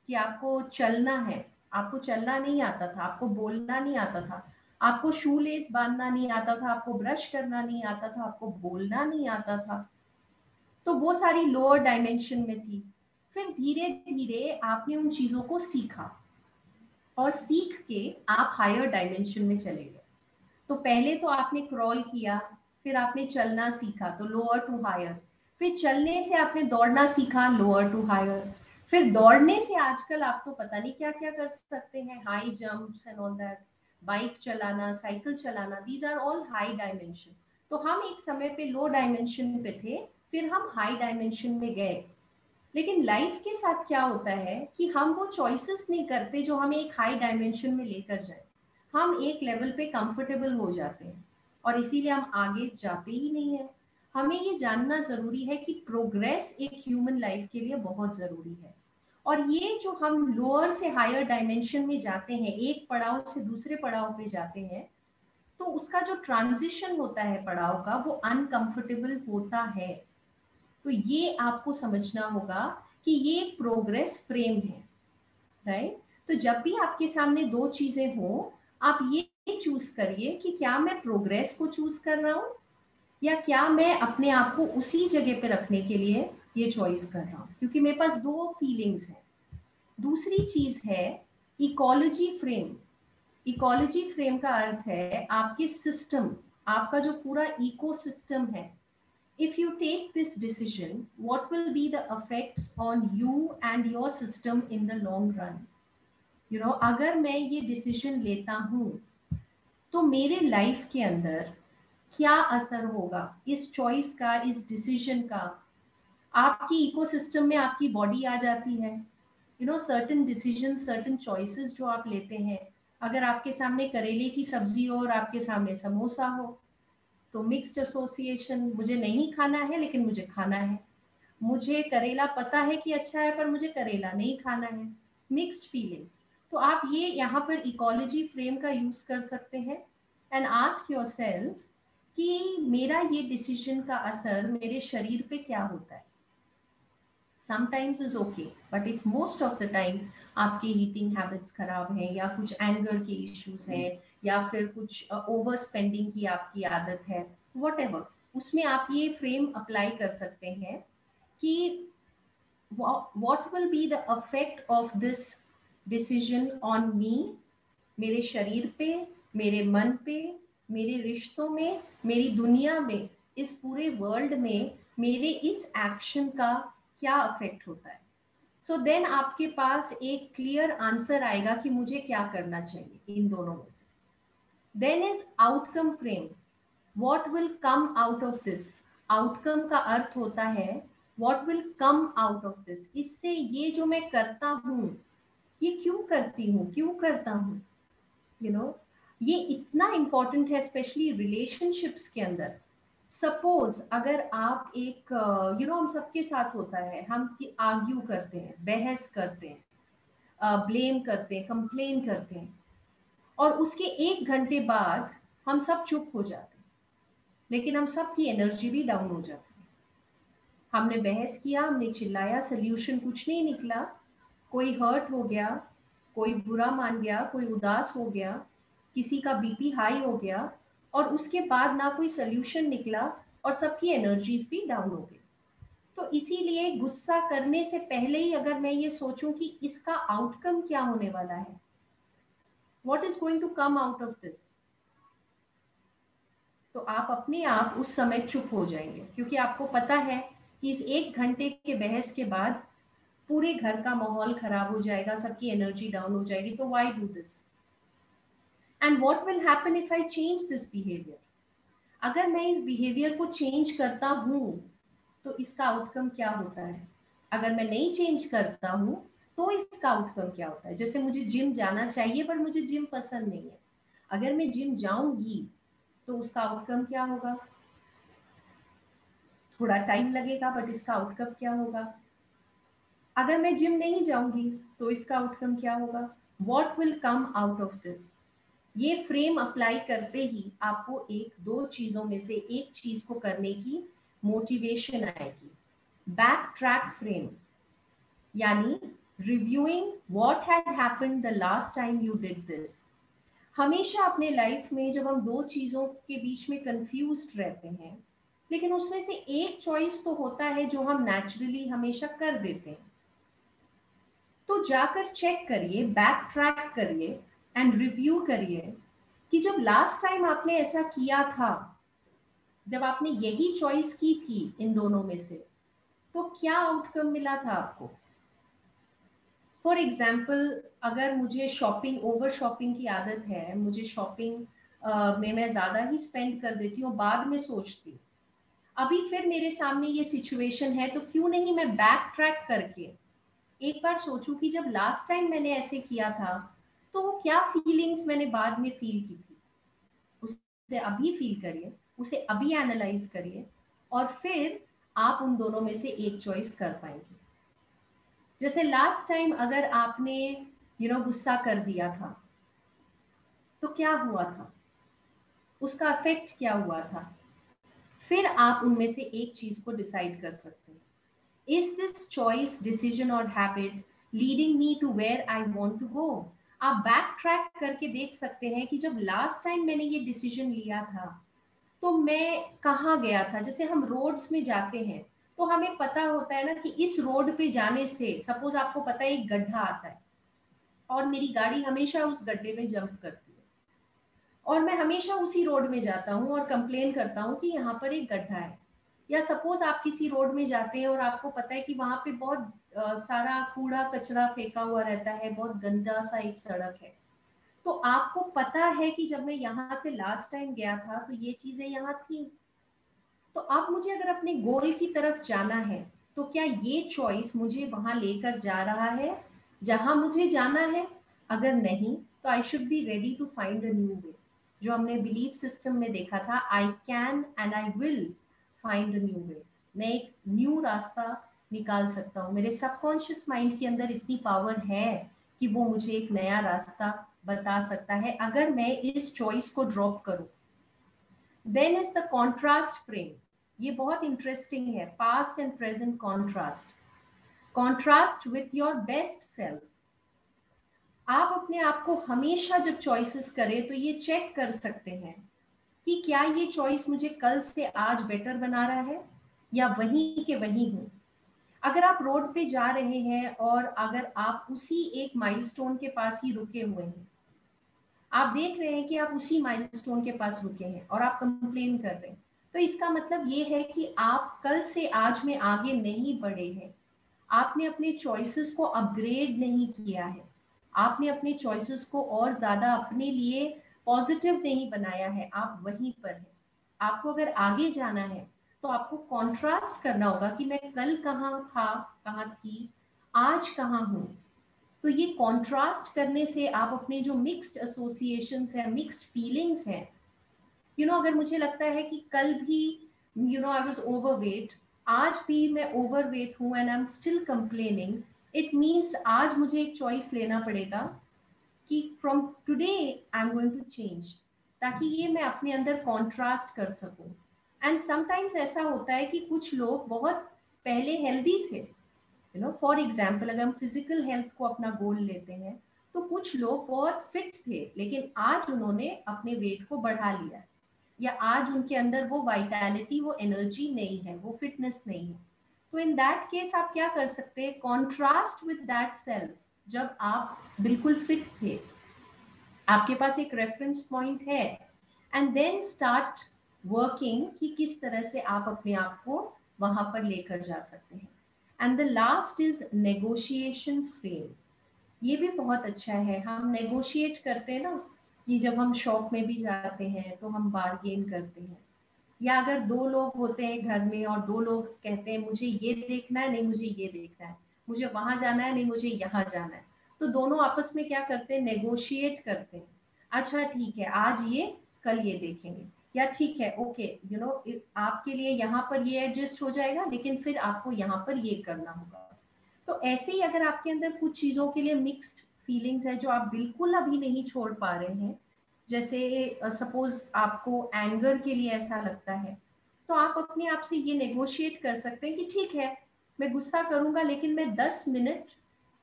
कि आपको चलना है, आपको चलना नहीं आता था, आपको बोलना नहीं आता था, आपको शू लेस बांधना नहीं आता था, आपको ब्रश करना नहीं आता था, आपको बोलना नहीं आता था। तो वो सारी लोअर डायमेंशन में थी। फिर धीरे धीरे आपने उन चीजों को सीखा और सीख के आप हायर डायमेंशन में चले गए। तो पहले तो आपने क्रॉल किया, फिर आपने चलना सीखा, तो लोअर टू हायर। फिर चलने से आपने दौड़ना सीखा, लोअर टू हायर। फिर दौड़ने से आजकल आप तो पता नहीं क्या क्या कर सकते हैं, high jumps and all that. Bike चलाना, साइकिल चलाना, these are all high dimension. तो हम एक समय पे लो डायमेंशन पे थे, फिर हम हाई डायमेंशन में गए। लेकिन लाइफ के साथ क्या होता है कि हम वो चॉइसेस नहीं करते जो हमें एक हाई डायमेंशन में लेकर जाए। हम एक लेवल पे कंफर्टेबल हो जाते हैं और इसीलिए हम आगे जाते ही नहीं है। हमें ये जानना जरूरी है कि प्रोग्रेस एक ह्यूमन लाइफ के लिए बहुत जरूरी है। और ये जो हम लोअर से हायर डायमेंशन में जाते हैं, एक पड़ाव से दूसरे पड़ाव पे जाते हैं, तो उसका जो ट्रांजिशन होता है पड़ाव का, वो अनकंफर्टेबल होता है। तो ये आपको समझना होगा कि ये एक प्रोग्रेस फ्रेम है। राइट? तो जब भी आपके सामने दो चीजें हो, आप ये चूज करिए कि क्या मैं प्रोग्रेस को चूज कर रहा हूँ, या क्या मैं अपने आप को उसी जगह पे रखने के लिए ये चॉइस कर रहा हूँ, क्योंकि मेरे पास दो फीलिंग्स हैं। दूसरी चीज है इकोलॉजी फ्रेम। इकोलॉजी फ्रेम का अर्थ है आपके सिस्टम, आपका जो पूरा इकोसिस्टम है। If you take this decision, what will be the effects on you and your system in the long run? अगर मैं ये डिसीजन लेता हूँ, तो मेरे लाइफ के अंदर क्या असर होगा इस चॉइस का, इस डिसीजन का। आपकी इकोसिस्टम में आपकी बॉडी आ जाती है। सर्टेन डिसीजन, सर्टेन चॉइसेस जो आप लेते हैं, अगर आपके सामने करेले की सब्जी हो और आपके सामने समोसा हो, तो मिक्स्ड एसोसिएशन, मुझे नहीं खाना है लेकिन मुझे खाना है। मुझे करेला पता है कि अच्छा है पर मुझे करेला नहीं खाना है। Mixed feelings. तो आप ये यहाँ पर इकोलॉजी फ्रेम का यूज कर सकते हैं एंड आस्क योरसेल्फ कि मेरा ये डिसीजन का असर मेरे शरीर पे क्या होता है। Sometimes is okay, but if most of the time आपके ईटिंग हैबिट्स खराब हैं, या कुछ एंगर के इश्यूज हैं, या फिर कुछ ओवर स्पेंडिंग की आपकी आदत है, वॉट, उसमें आप ये फ्रेम अप्लाई कर सकते हैं कि what will be the effect of this decision on me, मेरे शरीर पे, मेरे मन पे, मेरे रिश्तों में, मेरी दुनिया में, इस पूरे वर्ल्ड में मेरे इस एक्शन का क्या अफेक्ट होता है। सो देन आपके पास एक क्लियर आंसर आएगा कि मुझे क्या करना चाहिए इन दोनों में से। Then is outcome frame, what will come out of this, outcome का अर्थ होता है what will come out of this, इससे ये जो मैं करता हूँ ये क्यों करती हूँ, क्यों करता हूँ, यू नो ये इतना इंपॉर्टेंट है स्पेशली रिलेशनशिप्स के अंदर। सपोज अगर आप एक हम सबके साथ होता है, हम आर्ग्यू करते हैं, बहस करते हैं, ब्लेम करते हैं, कंप्लेन करते हैं, और उसके 1 घंटे बाद हम सब चुप हो जाते हैं, लेकिन हम सब की एनर्जी भी डाउन हो जाती है। हमने बहस किया, हमने चिल्लाया, सोल्यूशन कुछ नहीं निकला, कोई हर्ट हो गया, कोई बुरा मान गया, कोई उदास हो गया, किसी का बीपी हाई हो गया, और उसके बाद ना कोई सोल्यूशन निकला और सबकी एनर्जीज भी डाउन हो गई। तो इसीलिए गुस्सा करने से पहले ही अगर मैं ये सोचूं कि इसका आउटकम क्या होने वाला है, what is going to come out of this, तो आप अपने आप उस समय चुप हो जाएंगे, क्योंकि आपको पता है कि इस 1 घंटे के बहस के बाद पूरे घर का माहौल खराब हो जाएगा, सबकी एनर्जी डाउन हो जाएगी, तो why do this. And what will happen if I change this behaviour, अगर मैं इस बिहेवियर को चेंज करता हूँ तो इसका आउटकम क्या होता है, अगर मैं नहीं चेंज करता हूँ तो इसका आउटकम क्या होता है। जैसे मुझे जिम जाना चाहिए पर मुझे जिम पसंद नहीं है, अगर मैं जिम जाऊंगी तो उसका आउटकम क्या होगा, थोड़ा टाइम लगेगा बट इसका आउटकम क्या होगा। अगर मैं जिम नहीं जाऊंगी तो इसका आउटकम क्या होगा, what will come out of this. ये फ्रेम अप्लाई करते ही आपको एक दो चीजों में से एक चीज को करने की मोटिवेशन आएगी। बैक ट्रैक फ्रेम, यानी reviewing what had happened the last time you did this. हमेशा अपने लाइफ में जब हम दो चीजों के बीच में कंफ्यूज्ड रहते हैं, लेकिन उसमें से एक चॉइस तो होता है जो हम नेचुरली हमेशा कर देते हैं, तो जाकर चेक करिए, बैक ट्रैक करिए एंड रिव्यू करिए कि जब लास्ट टाइम आपने ऐसा किया था, जब आपने यही चॉइस की थी इन दोनों में से, तो क्या आउटकम मिला था आपको। फॉर एग्जाम्पल, अगर मुझे शॉपिंग, ओवर शॉपिंग की आदत है, मुझे शॉपिंग में मैं ज़्यादा ही स्पेंड कर देती हूँ, बाद में सोचती हूँ, अभी फिर मेरे सामने ये सिचुएशन है, तो क्यों नहीं मैं बैक ट्रैक करके एक बार सोचूं कि जब लास्ट टाइम मैंने ऐसे किया था तो वो क्या फीलिंग्स मैंने बाद में फील की थी, उसे अभी फील करिए, उसे अभी एनालाइज करिए, और फिर आप उन दोनों में से एक चॉइस कर पाएंगे। जैसे लास्ट टाइम अगर आपने गुस्सा कर दिया था तो क्या हुआ था, उसका इफेक्ट क्या हुआ था, फिर आप उनमें से एक चीज को डिसाइड कर सकते हैं। Is this choice, decision or habit leading me to where I want to go? आप बैक ट्रैक करके देख सकते हैं कि जब लास्ट टाइम मैंने ये डिसीजन लिया था तो मैं कहाँ गया था। जैसे हम रोड्स में जाते हैं तो हमें पता होता है ना कि इस रोड पे जाने से, सपोज आपको पता है एक गड्ढा आता है और मेरी गाड़ी हमेशा उस गड्ढे में जंप करती है, और मैं हमेशा उसी रोड में जाता हूँ और कंप्लेन करता हूँ कि यहाँ पर एक गड्ढा है। या सपोज आप किसी रोड में जाते हैं और आपको पता है कि वहां पे बहुत सारा कूड़ा कचरा फेंका हुआ रहता है, बहुत गंदा सा एक सड़क है, तो आपको पता है कि जब मैं यहाँ से लास्ट टाइम गया था तो ये चीजें यहाँ थी। तो अब मुझे अगर अपने गोल की तरफ जाना है तो क्या ये चॉइस मुझे वहां लेकर जा रहा है जहां मुझे जाना है। अगर नहीं तो I should be ready to find a new way. जो हमने बिलीफ सिस्टम में देखा था, I can and I will find a new way, मैं एक न्यू रास्ता निकाल सकता हूँ। मेरे सबकॉन्शियस माइंड के अंदर इतनी पावर है कि वो मुझे एक नया रास्ता बता सकता है अगर मैं इस चॉइस को ड्रॉप करूं। Then is the contrast frame, ये बहुत इंटरेस्टिंग है, past and present contrast, contrast with your best self. आप अपने आप को हमेशा जब चॉइसेस करें तो ये चेक कर सकते हैं कि क्या ये चॉइस मुझे कल से आज बेटर बना रहा है या वहीं के वहीं हूँ। अगर आप रोड पे जा रहे हैं और अगर आप उसी एक माइलस्टोन के पास ही रुके हुए हैं, आप देख रहे हैं कि आप उसी माइलस्टोन के पास रुके हैं और आप कंप्लेन कर रहे हैं, तो इसका मतलब ये है कि आप कल से आज में आगे नहीं बढ़े हैं। आपने अपने चॉइसेस को अपग्रेड नहीं किया है, आपने अपने चॉइसेस को और ज्यादा अपने लिए पॉजिटिव नहीं बनाया है, आप वहीं पर हैं। आपको अगर आगे जाना है तो आपको कॉन्ट्रास्ट करना होगा कि मैं कल कहाँ था, कहाँ थी, आज कहाँ हूँ। तो ये कॉन्ट्रास्ट करने से आप अपने जो मिक्स्ड एसोसिएशंस है, मिक्स्ड फीलिंग्स है, अगर मुझे लगता है कि कल भी आई वाज ओवरवेट, आज भी मैं ओवरवेट हूँ and I am still complaining, it means आज मुझे एक चॉइस लेना पड़ेगा कि from today I am going to change, ताकि ये मैं अपने अंदर कॉन्ट्रास्ट कर सकूं। एंड समटाइम्स ऐसा होता है कि कुछ लोग बहुत पहले हेल्दी थे, फॉर एग्जाम्पल अगर हम फिजिकल हेल्थ को अपना गोल लेते हैं, तो कुछ लोग बहुत फिट थे लेकिन आज उन्होंने अपने वेट को बढ़ा लिया, या आज उनके अंदर वो वाइटैलिटी, वो एनर्जी नहीं है, वो फिटनेस नहीं है। तो इन दैट केस आप क्या कर सकते हैं, कॉन्ट्रास्ट विद दैट सेल्फ। जब आप बिल्कुल फिट थे, आपके पास एक रेफरेंस पॉइंट है, एंड देन स्टार्ट वर्किंग कि किस तरह से आप अपने आप को वहां पर लेकर जा सकते हैं। And the last is negotiation frame. ये भी बहुत अच्छा है, हम नेगोशिएट करते हैं ना, कि जब हम शॉप में भी जाते हैं तो हम बार्गेन करते हैं, या अगर दो लोग होते हैं घर में और दो लोग कहते हैं मुझे ये देखना है, नहीं मुझे ये देखना है, मुझे वहां जाना है, नहीं मुझे यहाँ जाना है, तो दोनों आपस में क्या करते हैं, नेगोशिएट करते हैं। अच्छा ठीक है, आज ये, कल ये देखेंगे, या ठीक है ओके, आपके लिए यहाँ पर ये एडजस्ट हो जाएगा लेकिन फिर आपको यहाँ पर ये करना होगा। तो ऐसे ही अगर आपके अंदर कुछ चीजों के लिए मिक्स्ड फीलिंग्स है जो आप बिल्कुल अभी नहीं छोड़ पा रहे हैं, जैसे सपोज आपको एंगर के लिए ऐसा लगता है, तो आप अपने आप से ये नेगोशिएट कर सकते हैं कि ठीक है, मैं गुस्सा करूंगा लेकिन मैं 10 मिनट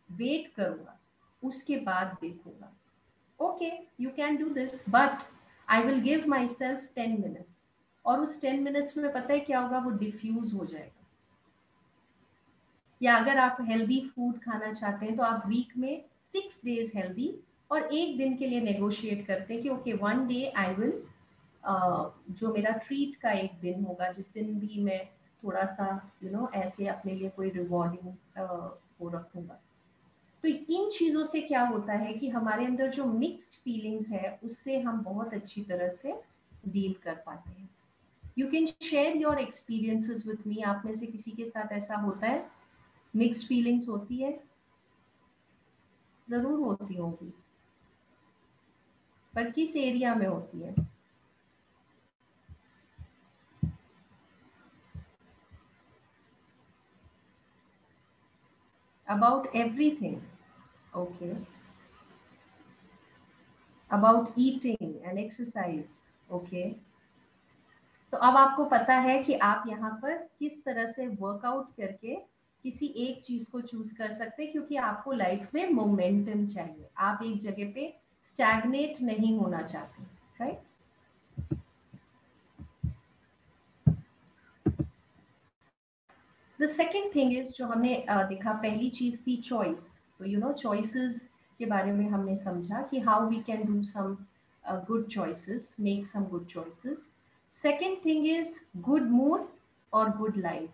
वेट करूंगा, उसके बाद देखूंगा। Okay, you can do this but I will give my self 10 minutes, और उस 10 मिनट्स में पता है क्या होगा, वो डिफ्यूज हो जाएगा। या अगर आप हेल्दी फूड खाना चाहते हैं तो आप वीक में 6 डेज हेल्दी और एक दिन के लिए नेगोशिएट करते हैं कि ओके 1 डे आई विल, जो मेरा ट्रीट का एक दिन होगा, जिस दिन भी मैं थोड़ा सा ऐसे अपने लिए कोई रिवॉर्डिंग वो रखूंगा। तो इन चीज़ों से क्या होता है कि हमारे अंदर जो मिक्स्ड फीलिंग्स है उससे हम बहुत अच्छी तरह से डील कर पाते हैं। You can share your experiences with me, आप में से किसी के साथ ऐसा होता है, मिक्स्ड फीलिंग्स होती है? जरूर होती होगी, पर किस एरिया में होती है? About everything? Okay, about eating and exercise. Okay, तो अब आपको पता है कि आप यहाँ पर किस तरह से वर्कआउट करके किसी एक चीज को चूज कर सकते हैं, क्योंकि आपको लाइफ में मोमेंटम चाहिए, आप एक जगह पे स्टैग्नेट नहीं होना चाहते, right? The second thing is, जो हमने देखा, पहली चीज थी चॉइस। तो चॉइसेस के बारे में हमने समझा कि how we can do some good choices, make some good choices. Second thing is good mood और गुड लाइफ।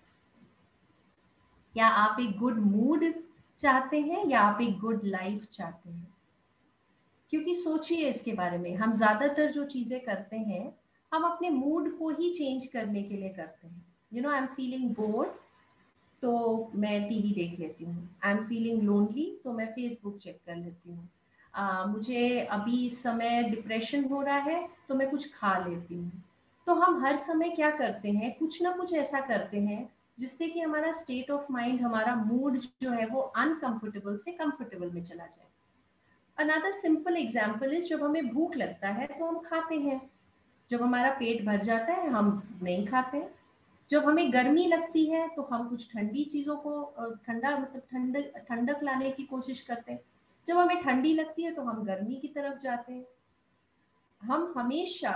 क्या आप एक गुड मूड चाहते हैं या आप एक गुड लाइफ चाहते हैं? क्योंकि सोचिए इसके बारे में, हम ज्यादातर जो चीजें करते हैं हम अपने मूड को ही चेंज करने के लिए करते हैं। आई एम फीलिंग बोर्ड, तो मैं टीवी देख लेती हूँ। आई एम फीलिंग लोनली, तो मैं फेसबुक चेक कर लेती हूँ। मुझे अभी इस समय डिप्रेशन हो रहा है, तो मैं कुछ खा लेती हूँ। तो हम हर समय क्या करते हैं, कुछ ना कुछ ऐसा करते हैं जिससे कि हमारा स्टेट ऑफ माइंड, हमारा मूड जो है वो अनकंफर्टेबल से कंफर्टेबल में चला जाए। अनदर सिंपल एग्जाम्पल इज, जब हमें भूख लगता है तो हम खाते हैं, जब हमारा पेट भर जाता है हम नहीं खाते। जब हमें गर्मी लगती है तो हम कुछ ठंडी चीज़ों को ठंडा मतलब ठंडक लाने की कोशिश करते हैं। जब हमें ठंडी लगती है तो हम गर्मी की तरफ जाते हैं। हम हमेशा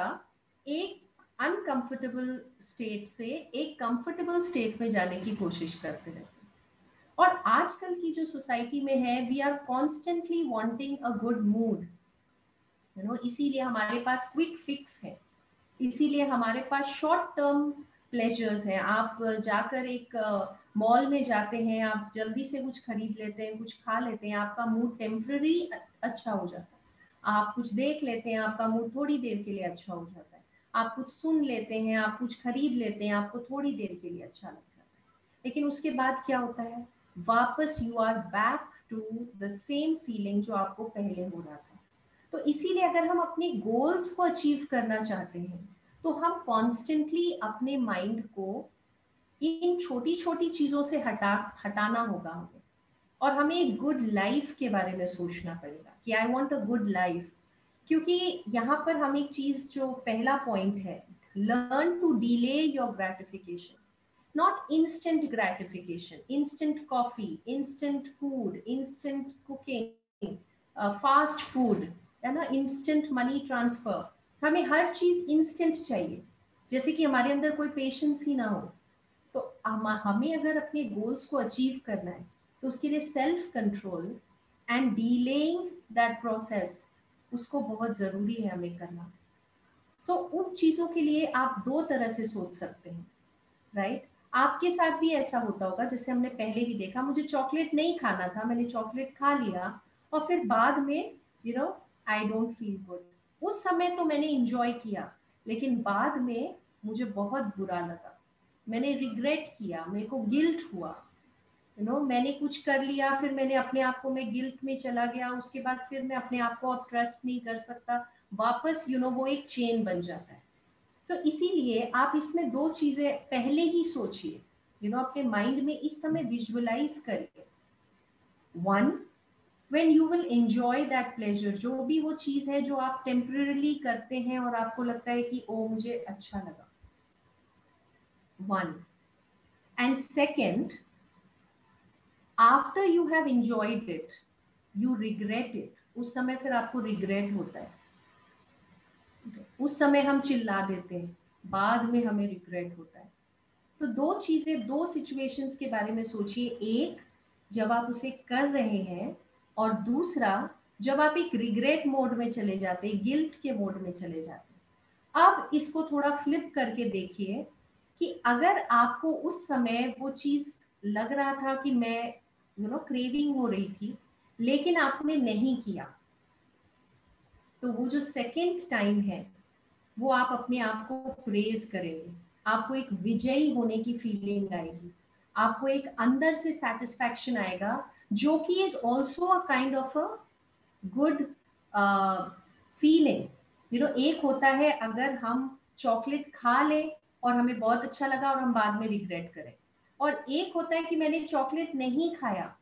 एक अनकंफर्टेबल स्टेट से एक कंफर्टेबल स्टेट में जाने की कोशिश करते रहते हैं। और आजकल की जो सोसाइटी में है, we are constantly wanting a good mood, इसीलिए हमारे पास क्विक फिक्स है, इसीलिए हमारे पास शॉर्ट टर्म प्लेजर्स हैं। आप जाकर एक मॉल में जाते हैं, आप जल्दी से कुछ खरीद लेते हैं, कुछ खा लेते हैं, आपका मूड टेम्पररी अच्छा हो जाता है। आप कुछ देख लेते हैं, आपका मूड थोड़ी देर के लिए अच्छा हो जाता है। आप कुछ सुन लेते हैं, आप कुछ खरीद लेते हैं, आपको थोड़ी देर के लिए अच्छा लग जाता है। लेकिन उसके बाद क्या होता है? वापस you are back to the same feeling जो आपको पहले हो रहा था। तो इसीलिए अगर हम अपने गोल्स को अचीव करना चाहते हैं, तो हम कॉन्स्टेंटली अपने माइंड को इन छोटी छोटी चीजों से हटाना होगा हमें। और हमें एक गुड लाइफ के बारे में सोचना पड़ेगा कि I want a good life. क्योंकि यहाँ पर हम एक चीज, जो पहला पॉइंट है, learn to delay your gratification, not instant gratification, instant coffee, instant food, instant cooking, fast food, है ना, इंस्टेंट मनी ट्रांसफर। हमें हर चीज इंस्टेंट चाहिए, जैसे कि हमारे अंदर कोई पेशेंस ही ना हो। तो हमें अगर अपने गोल्स को अचीव करना है, तो उसके लिए self control and delaying that process, उसको बहुत ज़रूरी है हमें करना। सो उन चीज़ों के लिए आप दो तरह से सोच सकते हैं, राइट? आपके साथ भी ऐसा होता होगा, जैसे हमने पहले भी देखा, मुझे चॉकलेट नहीं खाना था, मैंने चॉकलेट खा लिया, और फिर बाद में आई डोंट फील गुड। उस समय तो मैंने इंजॉय किया, लेकिन बाद में मुझे बहुत बुरा लगा, मैंने रिग्रेट किया, मेरे को गिल्ट हुआ। मैंने कुछ कर लिया, फिर मैंने अपने आप को, मैं गिल्ट में चला गया, उसके बाद फिर मैं अपने आप को अब ट्रस्ट नहीं कर सकता वापस। वो एक चेन बन जाता है। तो इसीलिए आप इसमें दो चीजें पहले ही सोचिए, अपने माइंड में इस समय विजुअलाइज करिए। One, when you will enjoy that pleasure, जो भी वो चीज है जो आप टेम्पररीली करते हैं और आपको लगता है कि ओ मुझे अच्छा लगा, one. And second, after you have enjoyed it, you regret it, उस समय फिर आपको रिग्रेट होता है। उस समय हम चिल्ला देते हैं, बाद में हमें रिग्रेट होता है। तो दो चीजें, दो सिचुएशंस के बारे में सोचिए। एक, जब आप उसे कर रहे हैं, और दूसरा, जब आप एक रिग्रेट मोड में चले जाते हैं, गिल्ट के मोड में चले जाते हैं। अब इसको थोड़ा फ्लिप करके देखिए कि अगर आपको उस समय वो चीज लग रहा था कि मैं क्रेविंग हो रही थी, लेकिन आपने नहीं किया, तो वो जो सेकेंड टाइम है, वो आप अपने आप को प्रेज करेंगे, आपको एक विजयी होने की फीलिंग आएगी, आपको एक अंदर से सेटिस्फैक्शन आएगा, जो कि is also a kind of a good feeling. एक होता है अगर हम चॉकलेट खा लें और हमें बहुत अच्छा लगा और हम बाद में रिग्रेट करें, और एक होता है कि मैंने चॉकलेट नहीं खाया,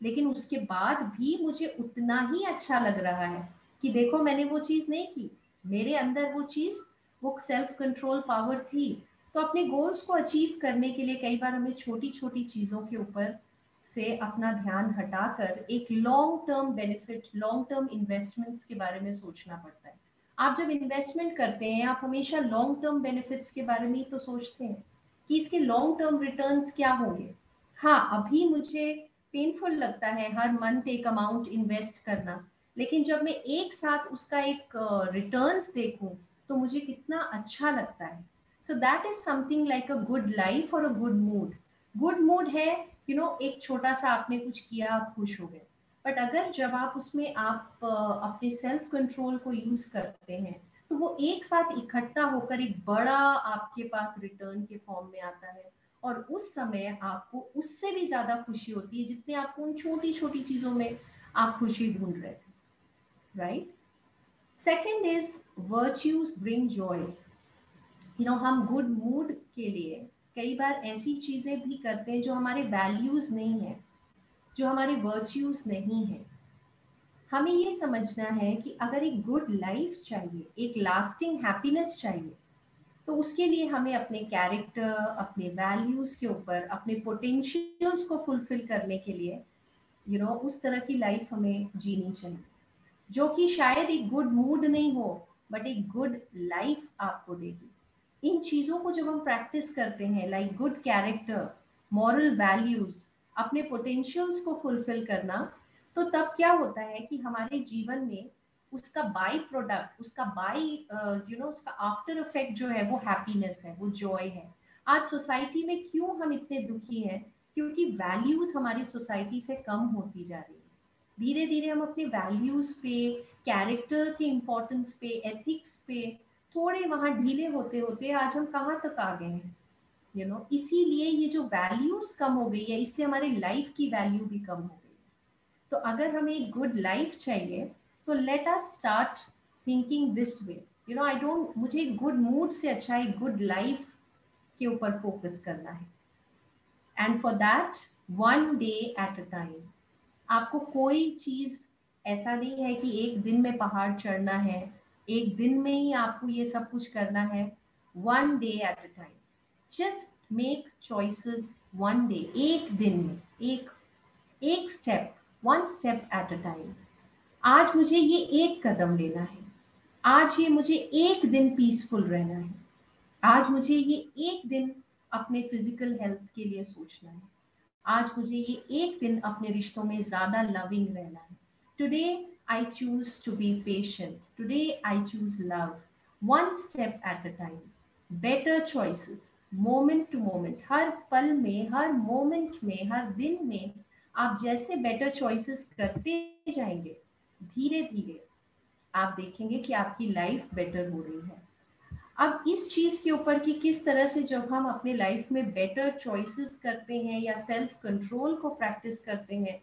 लेकिन उसके बाद भी मुझे उतना ही अच्छा लग रहा है कि देखो मैंने वो चीज नहीं की, मेरे अंदर वो चीज, वो सेल्फ कंट्रोल पावर थी। तो अपने गोल्स को अचीव करने के लिए कई बार हमें छोटी छोटी चीजों के ऊपर से अपना ध्यान हटाकर एक long term benefit, long term investments के बारे में सोचना पड़ता है। आप जब इन्वेस्टमेंट करते हैं, आप हमेशा लॉन्ग टर्म बेनिफिट्स के बारे में ही तो सोचते हैं कि इसके लॉन्ग टर्म रिटर्न्स क्या होंगे। हाँ, अभी मुझे पेनफुल लगता है हर मंथ एक अमाउंट इन्वेस्ट करना, लेकिन जब मैं एक साथ उसका एक रिटर्न्स देखूं, तो मुझे कितना अच्छा लगता है। So that is something like a good life और a good mood. Good mood है, एक छोटा सा आपने कुछ किया, आप खुश हो गए। बट अगर जब आप उसमें आप अपने सेल्फ कंट्रोल को यूज करते हैं, तो वो एक साथ इकट्ठा होकर एक बड़ा आपके पास रिटर्न के फॉर्म में आता है। और उस समय आपको उससे भी ज्यादा खुशी होती है, जितने आपको उन छोटी छोटी चीजों में आप खुशी ढूंढ रहे थे, right? Second is virtues bring Joy. हम गुड मूड के लिए कई बार ऐसी चीजें भी करते हैं जो हमारे वैल्यूज नहीं है, जो हमारे वर्च्यूज नहीं है। हमें ये समझना है कि अगर एक गुड लाइफ चाहिए, एक लास्टिंग हैप्पीनेस चाहिए, तो उसके लिए हमें अपने कैरेक्टर, अपने वैल्यूज के ऊपर, अपने पोटेंशियल्स को फुलफिल करने के लिए उस तरह की लाइफ हमें जीनी चाहिए, जो कि शायद एक गुड मूड नहीं हो, बट एक गुड लाइफ आपको देगी। इन चीज़ों को जब हम प्रैक्टिस करते हैं, like good character, moral values, अपने पोटेंशियल्स को फुलफिल करना, तो तब क्या होता है कि हमारे जीवन में उसका बाई प्रोडक्ट, उसका उसका आफ्टर इफेक्ट जो है वो हैप्पीनेस है, वो जॉय है। आज सोसाइटी में क्यों हम इतने दुखी हैं? क्योंकि वैल्यूज हमारी सोसाइटी से कम होती जा रही है। धीरे धीरे हम अपने वैल्यूज पे, कैरेक्टर के इम्पोर्टेंस पे, एथिक्स पे थोड़े वहां ढीले होते होते आज हम कहाँ तक आ गए हैं। इसीलिए ये जो वैल्यूज कम हो गई है, इसलिए हमारी लाइफ की वैल्यू भी कम हो गई। तो अगर हमें एक गुड लाइफ चाहिए, तो let us start thinking this way. I don't, मुझे गुड मूड से अच्छा एक गुड लाइफ के ऊपर फोकस करना है। And for that, one day at a time. आपको कोई चीज ऐसा नहीं है कि एक दिन में पहाड़ चढ़ना है, एक दिन में ही आपको ये सब कुछ करना है। One day at a time, just make choices one day, एक दिन में, एक एक step, one step at a time. आज मुझे ये एक कदम लेना है, आज ये मुझे एक दिन पीसफुल रहना है, आज मुझे ये एक दिन अपने फिजिकल हेल्थ के लिए सोचना है, आज मुझे ये एक दिन अपने रिश्तों में ज्यादा लविंग रहना है। Today I choose to be patient, today I choose love, one step at a time. Better choices, moment to moment, हर पल में, हर मोमेंट में, हर दिन में आप जैसे बेटर चॉइसेस करते जाएंगे, धीरे धीरे आप देखेंगे कि आपकी लाइफ बेटर हो रही है। अब इस चीज के ऊपर कि किस तरह से जब हम अपने लाइफ में बेटर चॉइसेस करते हैं या सेल्फ कंट्रोल को प्रैक्टिस करते हैं,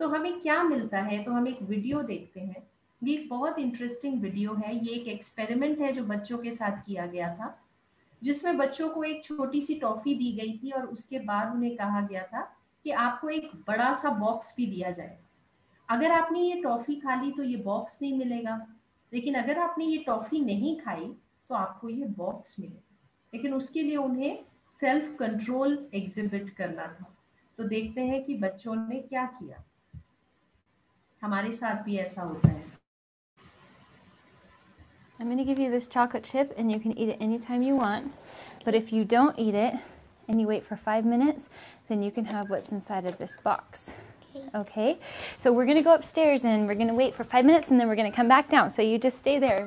तो हमें क्या मिलता है, तो हम एक वीडियो देखते हैं। ये एक बहुत इंटरेस्टिंग वीडियो है। ये एक एक्सपेरिमेंट है जो बच्चों के साथ किया गया था, जिसमें बच्चों को एक छोटी सी टॉफी दी गई थी और उसके बाद उन्हें कहा गया था कि आपको एक बड़ा सा बॉक्स भी दिया जाए। अगर आपने ये टॉफी खा ली तो ये बॉक्स नहीं मिलेगा, लेकिन अगर आपने ये टॉफी नहीं खाई तो आपको ये बॉक्स मिलेगा। लेकिन उसके लिए उन्हें सेल्फ कंट्रोल एग्जिबिट करना था। तो देखते हैं कि बच्चों ने क्या किया। हमारे साथ भी ऐसा होता है। I'm going to give you this chocolate chip and you can eat it anytime you want. But if you don't eat it and you wait for 5 minutes, then you can have what's inside of this box. Okay? So we're going to go upstairs and we're going to wait for 5 minutes and then we're going to come back down. So you just stay there.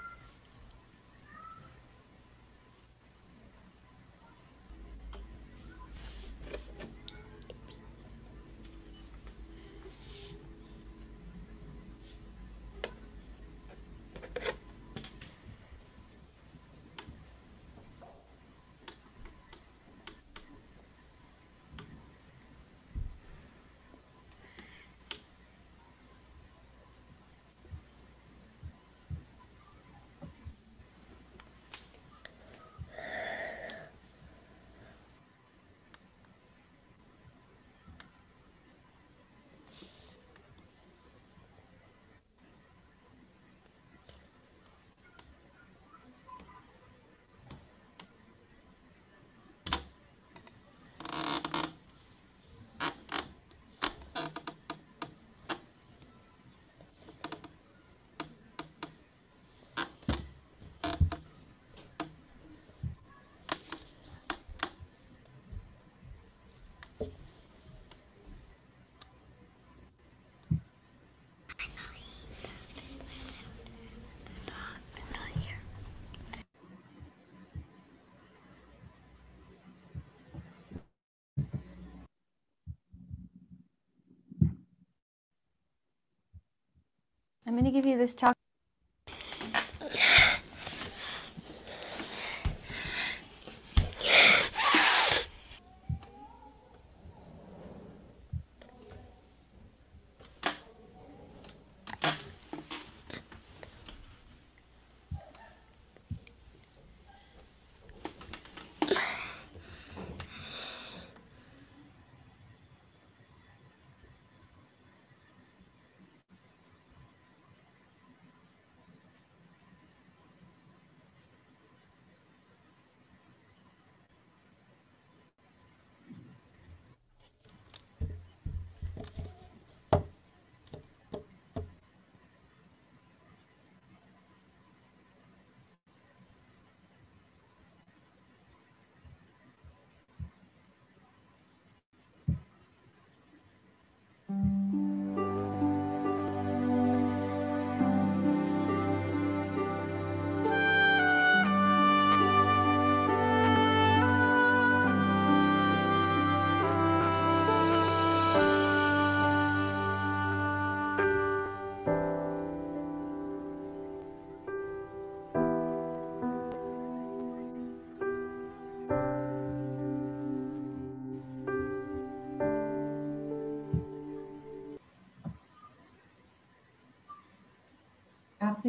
I'm going to give you this chocolate.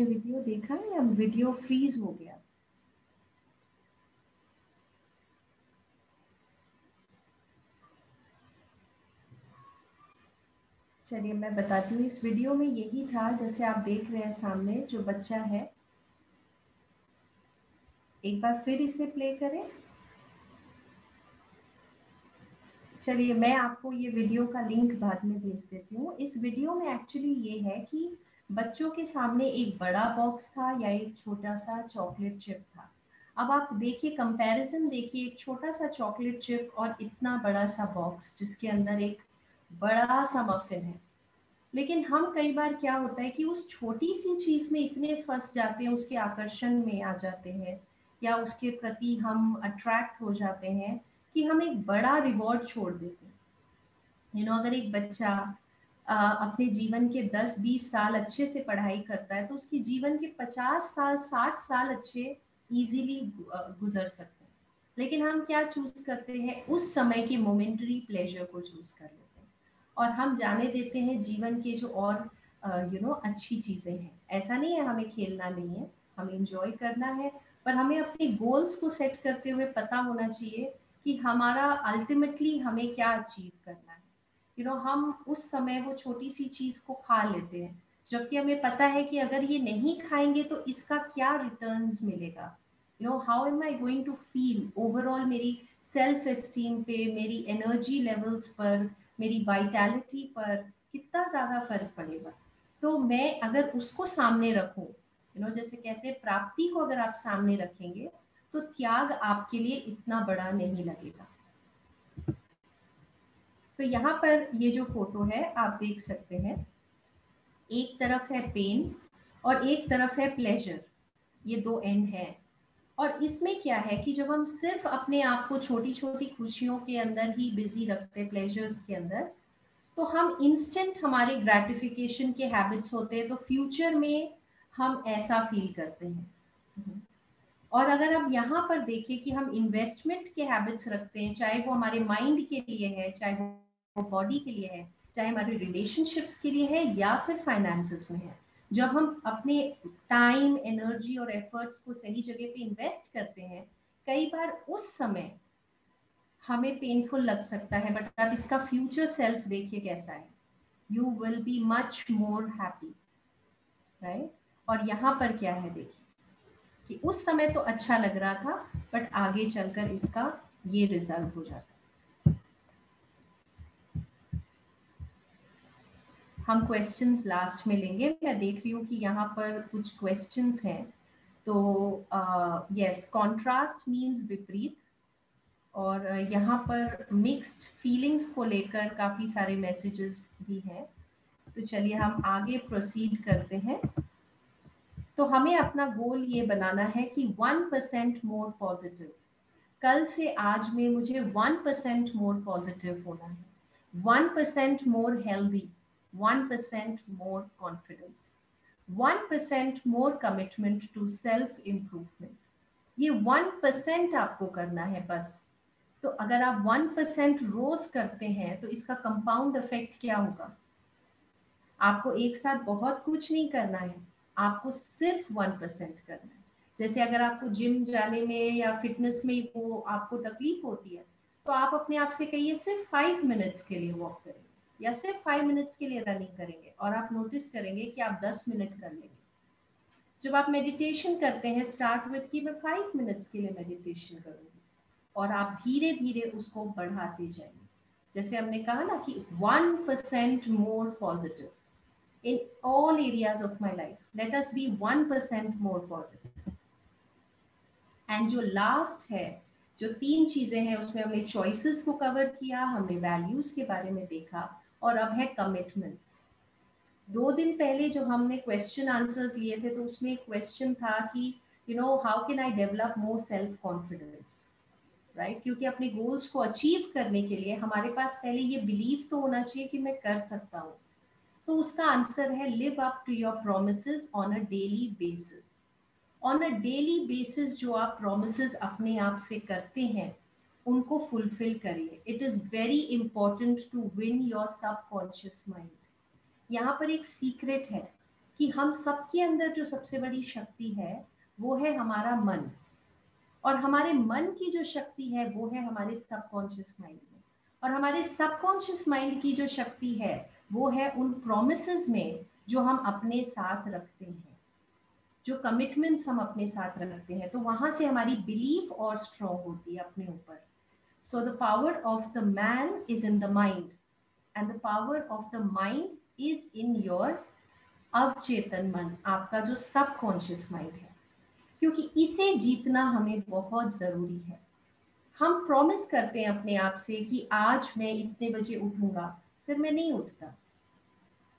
आपने video देखा या video freeze हो गया? चलिए मैं बताती हूँ। इस वीडियो में यही था, जैसे आप देख रहे हैं सामने जो बच्चा है। एक बार फिर इसे प्ले करें। चलिए मैं आपको ये वीडियो का लिंक बाद में भेज देती हूँ। इस वीडियो में एक्चुअली ये है कि बच्चों के सामने एक बड़ा बॉक्स था या एक छोटा सा चॉकलेट चिप था। अब आप देखिए, कंपैरिजन देखिए, एक छोटा सा चॉकलेट चिप और इतना बड़ा सा बॉक्स जिसके अंदर एक बड़ा सा मफिन है। लेकिन हम कई बार क्या होता है कि उस छोटी सी चीज में इतने फंस जाते हैं, उसके आकर्षण में आ जाते हैं या उसके प्रति हम अट्रैक्ट हो जाते हैं कि हम एक बड़ा रिवॉर्ड छोड़ देते हैं। अगर एक बच्चा अपने जीवन के 10-20 साल अच्छे से पढ़ाई करता है तो उसके जीवन के 50 साल 60 साल अच्छे इजीली गुजर सकते हैं। लेकिन हम क्या चूज करते हैं? उस समय के मोमेंटरी प्लेजर को चूज कर लेते हैं और हम जाने देते हैं जीवन के जो और अच्छी चीजें हैं। ऐसा नहीं है हमें खेलना नहीं है, हमें एंजॉय करना है, पर हमें अपने गोल्स को सेट करते हुए पता होना चाहिए कि हमारा अल्टीमेटली हमें क्या अचीव करना है। हम उस समय वो छोटी सी चीज को खा लेते हैं, जबकि हमें पता है कि अगर ये नहीं खाएंगे तो इसका क्या रिटर्न्स मिलेगा। How am I going to feel overall, मेरी सेल्फ एस्टीम पे, मेरी एनर्जी लेवल्स पर, मेरी वाइटैलिटी पर कितना ज्यादा फर्क पड़ेगा। तो मैं अगर उसको सामने रखूं, जैसे कहते हैं प्राप्ति को अगर आप सामने रखेंगे तो त्याग आपके लिए इतना बड़ा नहीं लगेगा। तो यहाँ पर ये जो फोटो है आप देख सकते हैं, एक तरफ है पेन और एक तरफ है प्लेजर, ये दो एंड है। और इसमें क्या है कि जब हम सिर्फ अपने आप को छोटी छोटी खुशियों के अंदर ही बिजी रखते, प्लेजर्स के अंदर, तो हम इंस्टेंट हमारे ग्रेटिफिकेशन के हैबिट्स होते हैं, तो फ्यूचर में हम ऐसा फील करते हैं। और अगर आप यहाँ पर देखें कि हम इन्वेस्टमेंट के हैबिट्स रखते हैं, चाहे वो हमारे माइंड के लिए है, चाहे वो बॉडी के लिए है, चाहे हमारे रिलेशनशिप्स के लिए है या फिर फाइनेंसेस में है। जब हम अपने टाइम, एनर्जी और एफर्ट्स को सही जगह पे इन्वेस्ट करते हैं, कई बार उस समय हमें पेनफुल लग सकता है, बट आप इसका फ्यूचर सेल्फ देखिए कैसा है। You will be much more happy, right. और यहाँ पर क्या है देखिए कि उस समय तो अच्छा लग रहा था, बट आगे चलकर इसका ये रिजल्ट हो जाता है। हम क्वेश्चंस लास्ट में लेंगे। मैं देख रही हूँ कि यहाँ पर कुछ क्वेश्चंस हैं। तो यस, कॉन्ट्रास्ट मीन्स विपरीत। और यहाँ पर मिक्स्ड फीलिंग्स को लेकर काफ़ी सारे मैसेजेस भी हैं। तो चलिए हम आगे प्रोसीड करते हैं। तो हमें अपना गोल ये बनाना है कि 1% मोर पॉजिटिव। कल से आज में मुझे 1% मोर पॉजिटिव होना है, 1% more healthy, 1% more confidence, 1% more commitment to self improvement. ये 1% आपको करना है बस। तो अगर आप 1% रोज करते हैं तो इसका कंपाउंड इफेक्ट क्या होगा? आपको एक साथ बहुत कुछ नहीं करना है, आपको सिर्फ 1% करना है। जैसे अगर आपको जिम जाने में या फिटनेस में वो आपको तकलीफ होती है, तो आप अपने आप से कहिए सिर्फ 5 मिनट्स के लिए वॉक करेंगे या सिर्फ 5 मिनट्स के लिए रनिंग करेंगे, और आप नोटिस करेंगे कि आप 10 मिनट कर लेंगे। जब आप मेडिटेशन करते हैं, स्टार्ट विद कि मैं 5 मिनट्स के लिए मेडिटेशन करूंगी, और आप धीरे धीरे उसको बढ़ाते जाएंगे। जैसे हमने कहा ना कि 1% more positive in all areas of my life. Let us be 1% more positive. And जो लास्ट है, जो 3 चीजें हैं, उसमें हमने चॉइसेस को कवर किया, हमने वैल्यूज के बारे में देखा, और अब है कमिटमेंट्स। 2 दिन पहले जो हमने क्वेश्चन आंसर्स लिए थे, तो उसमें एक क्वेश्चन था कि how can I develop more self confidence, right. क्योंकि अपने गोल्स को अचीव करने के लिए हमारे पास पहले ये बिलीव तो होना चाहिए कि मैं कर सकता हूँ। तो उसका आंसर है live up to your promises on a daily basis. On a daily basis जो आप प्रोमिसेस अपने आप से करते हैं, उनको फुलफिल करिए। It is very important to win your subconscious mind. यहाँ पर एक सीक्रेट है कि हम सबके अंदर जो सबसे बड़ी शक्ति है वो है हमारा मन, और हमारे मन की जो शक्ति है वो है हमारे सबकॉन्शियस माइंड में, और हमारे सबकॉन्शियस माइंड की जो शक्ति है वो है उन प्रोमिसेस में जो हम अपने साथ रखते हैं, जो कमिटमेंट्स हम अपने साथ रखते हैं, तो वहां से हमारी बिलीफ और स्ट्रॉन्ग होती है अपने ऊपर। So the power of the man is in the mind, and the power of the mind is in your अवचेतन मन, आपका जो सबकॉन्शियस माइंड है, क्योंकि इसे जीतना हमें बहुत जरूरी है। हम प्रॉमिस करते हैं अपने आप से कि आज मैं इतने बजे उठूंगा, फिर मैं नहीं उठता।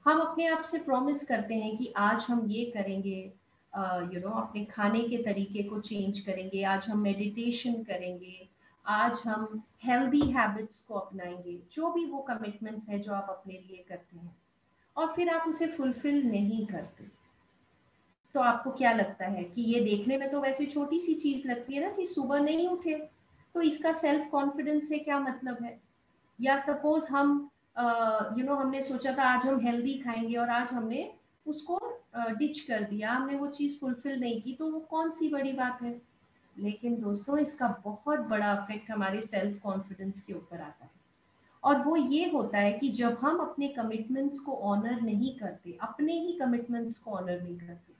हम अपने आप से प्रॉमिस करते हैं कि आज हम ये करेंगे, अपने खाने के तरीके को चेंज करेंगे, आज हम मेडिटेशन करेंगे, आज हम हेल्दी हैबिट्स को अपनाएंगे, जो भी वो कमिटमेंट्स है जो आप अपने लिए करते हैं, और फिर आप उसे फुलफिल नहीं करते। तो आपको क्या लगता है कि ये देखने में तो वैसे छोटी सी चीज लगती है ना कि सुबह नहीं उठे, तो इसका सेल्फ कॉन्फिडेंस से क्या मतलब है? या सपोज हम हमने सोचा था आज हम हेल्दी खाएंगे और आज हमने उसको डिच कर दिया, हमने वो चीज फुलफिल नहीं की, तो वो कौन सी बड़ी बात है? लेकिन दोस्तों, इसका बहुत बड़ा इफेक्ट हमारे सेल्फ कॉन्फिडेंस के ऊपर आता है, और वो ये होता है कि जब हम अपने कमिटमेंट्स को ऑनर नहीं करते, अपने ही कमिटमेंट्स को ऑनर नहीं करते,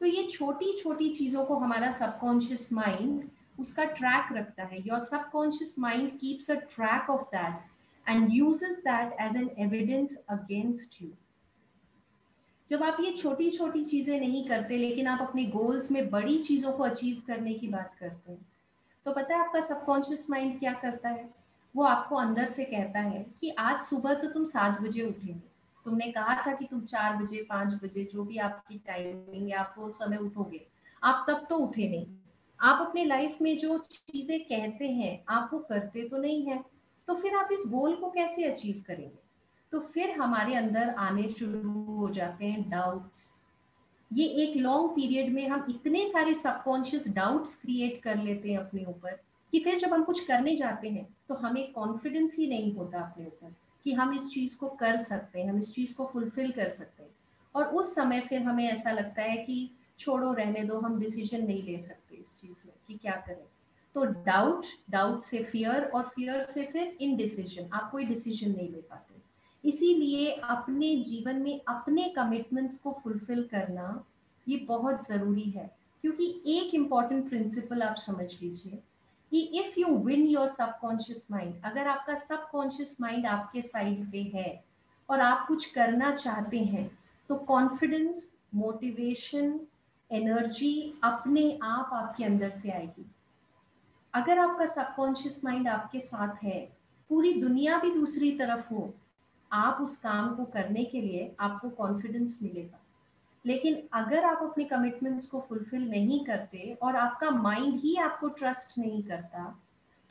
तो ये छोटी छोटी चीजों को हमारा सबकॉन्शियस माइंड उसका ट्रैक रखता है। Your subconscious mind keeps a track of that and uses that as an evidence against you. जब आप ये छोटी छोटी चीजें नहीं करते लेकिन आप अपने गोल्स में बड़ी चीजों को अचीव करने की बात करते हैं, तो पता है आपका सबकॉन्शियस माइंड क्या करता है? वो आपको अंदर से कहता है कि आज सुबह तो तुम 7 बजे उठेंगे, तुमने कहा था कि तुम 4 बजे 5 बजे जो भी आपकी टाइमिंग है आप वो समय उठोगे, आप तब तो उठे नहीं। आप अपने लाइफ में जो चीजें कहते हैं आप वो करते तो नहीं है, तो फिर आप इस गोल को कैसे अचीव करेंगे? तो फिर हमारे अंदर आने शुरू हो जाते हैं डाउट्स। ये एक लॉन्ग पीरियड में हम इतने सारे सबकॉन्शियस डाउट्स क्रिएट कर लेते हैं अपने ऊपर कि फिर जब हम कुछ करने जाते हैं तो हमें कॉन्फिडेंस ही नहीं होता अपने ऊपर कि हम इस चीज को कर सकते हैं, हम इस चीज को फुलफिल कर सकते हैं। और उस समय फिर हमें ऐसा लगता है कि छोड़ो, रहने दो, हम डिसीजन नहीं ले सकते इस चीज में कि क्या करें। तो डाउट, डाउट से फियर, और फियर से फिर इनडिसीजन, आप कोई डिसीजन नहीं ले पाते। इसीलिए अपने जीवन में अपने कमिटमेंट्स को फुलफिल करना ये बहुत ज़रूरी है, क्योंकि एक इम्पॉर्टेंट प्रिंसिपल आप समझ लीजिए कि if you win your subconscious mind, अगर आपका सबकॉन्शियस माइंड आपके साइड पे है और आप कुछ करना चाहते हैं, तो कॉन्फिडेंस, मोटिवेशन, एनर्जी अपने आप आपके अंदर से आएगी। अगर आपका सबकॉन्शियस माइंड आपके साथ है, पूरी दुनिया भी दूसरी तरफ हो, आप उस काम को करने के लिए आपको कॉन्फिडेंस मिलेगा। लेकिन अगर आप अपने कमिटमेंट्स को फुलफिल नहीं करते और आपका माइंड ही आपको ट्रस्ट नहीं करता,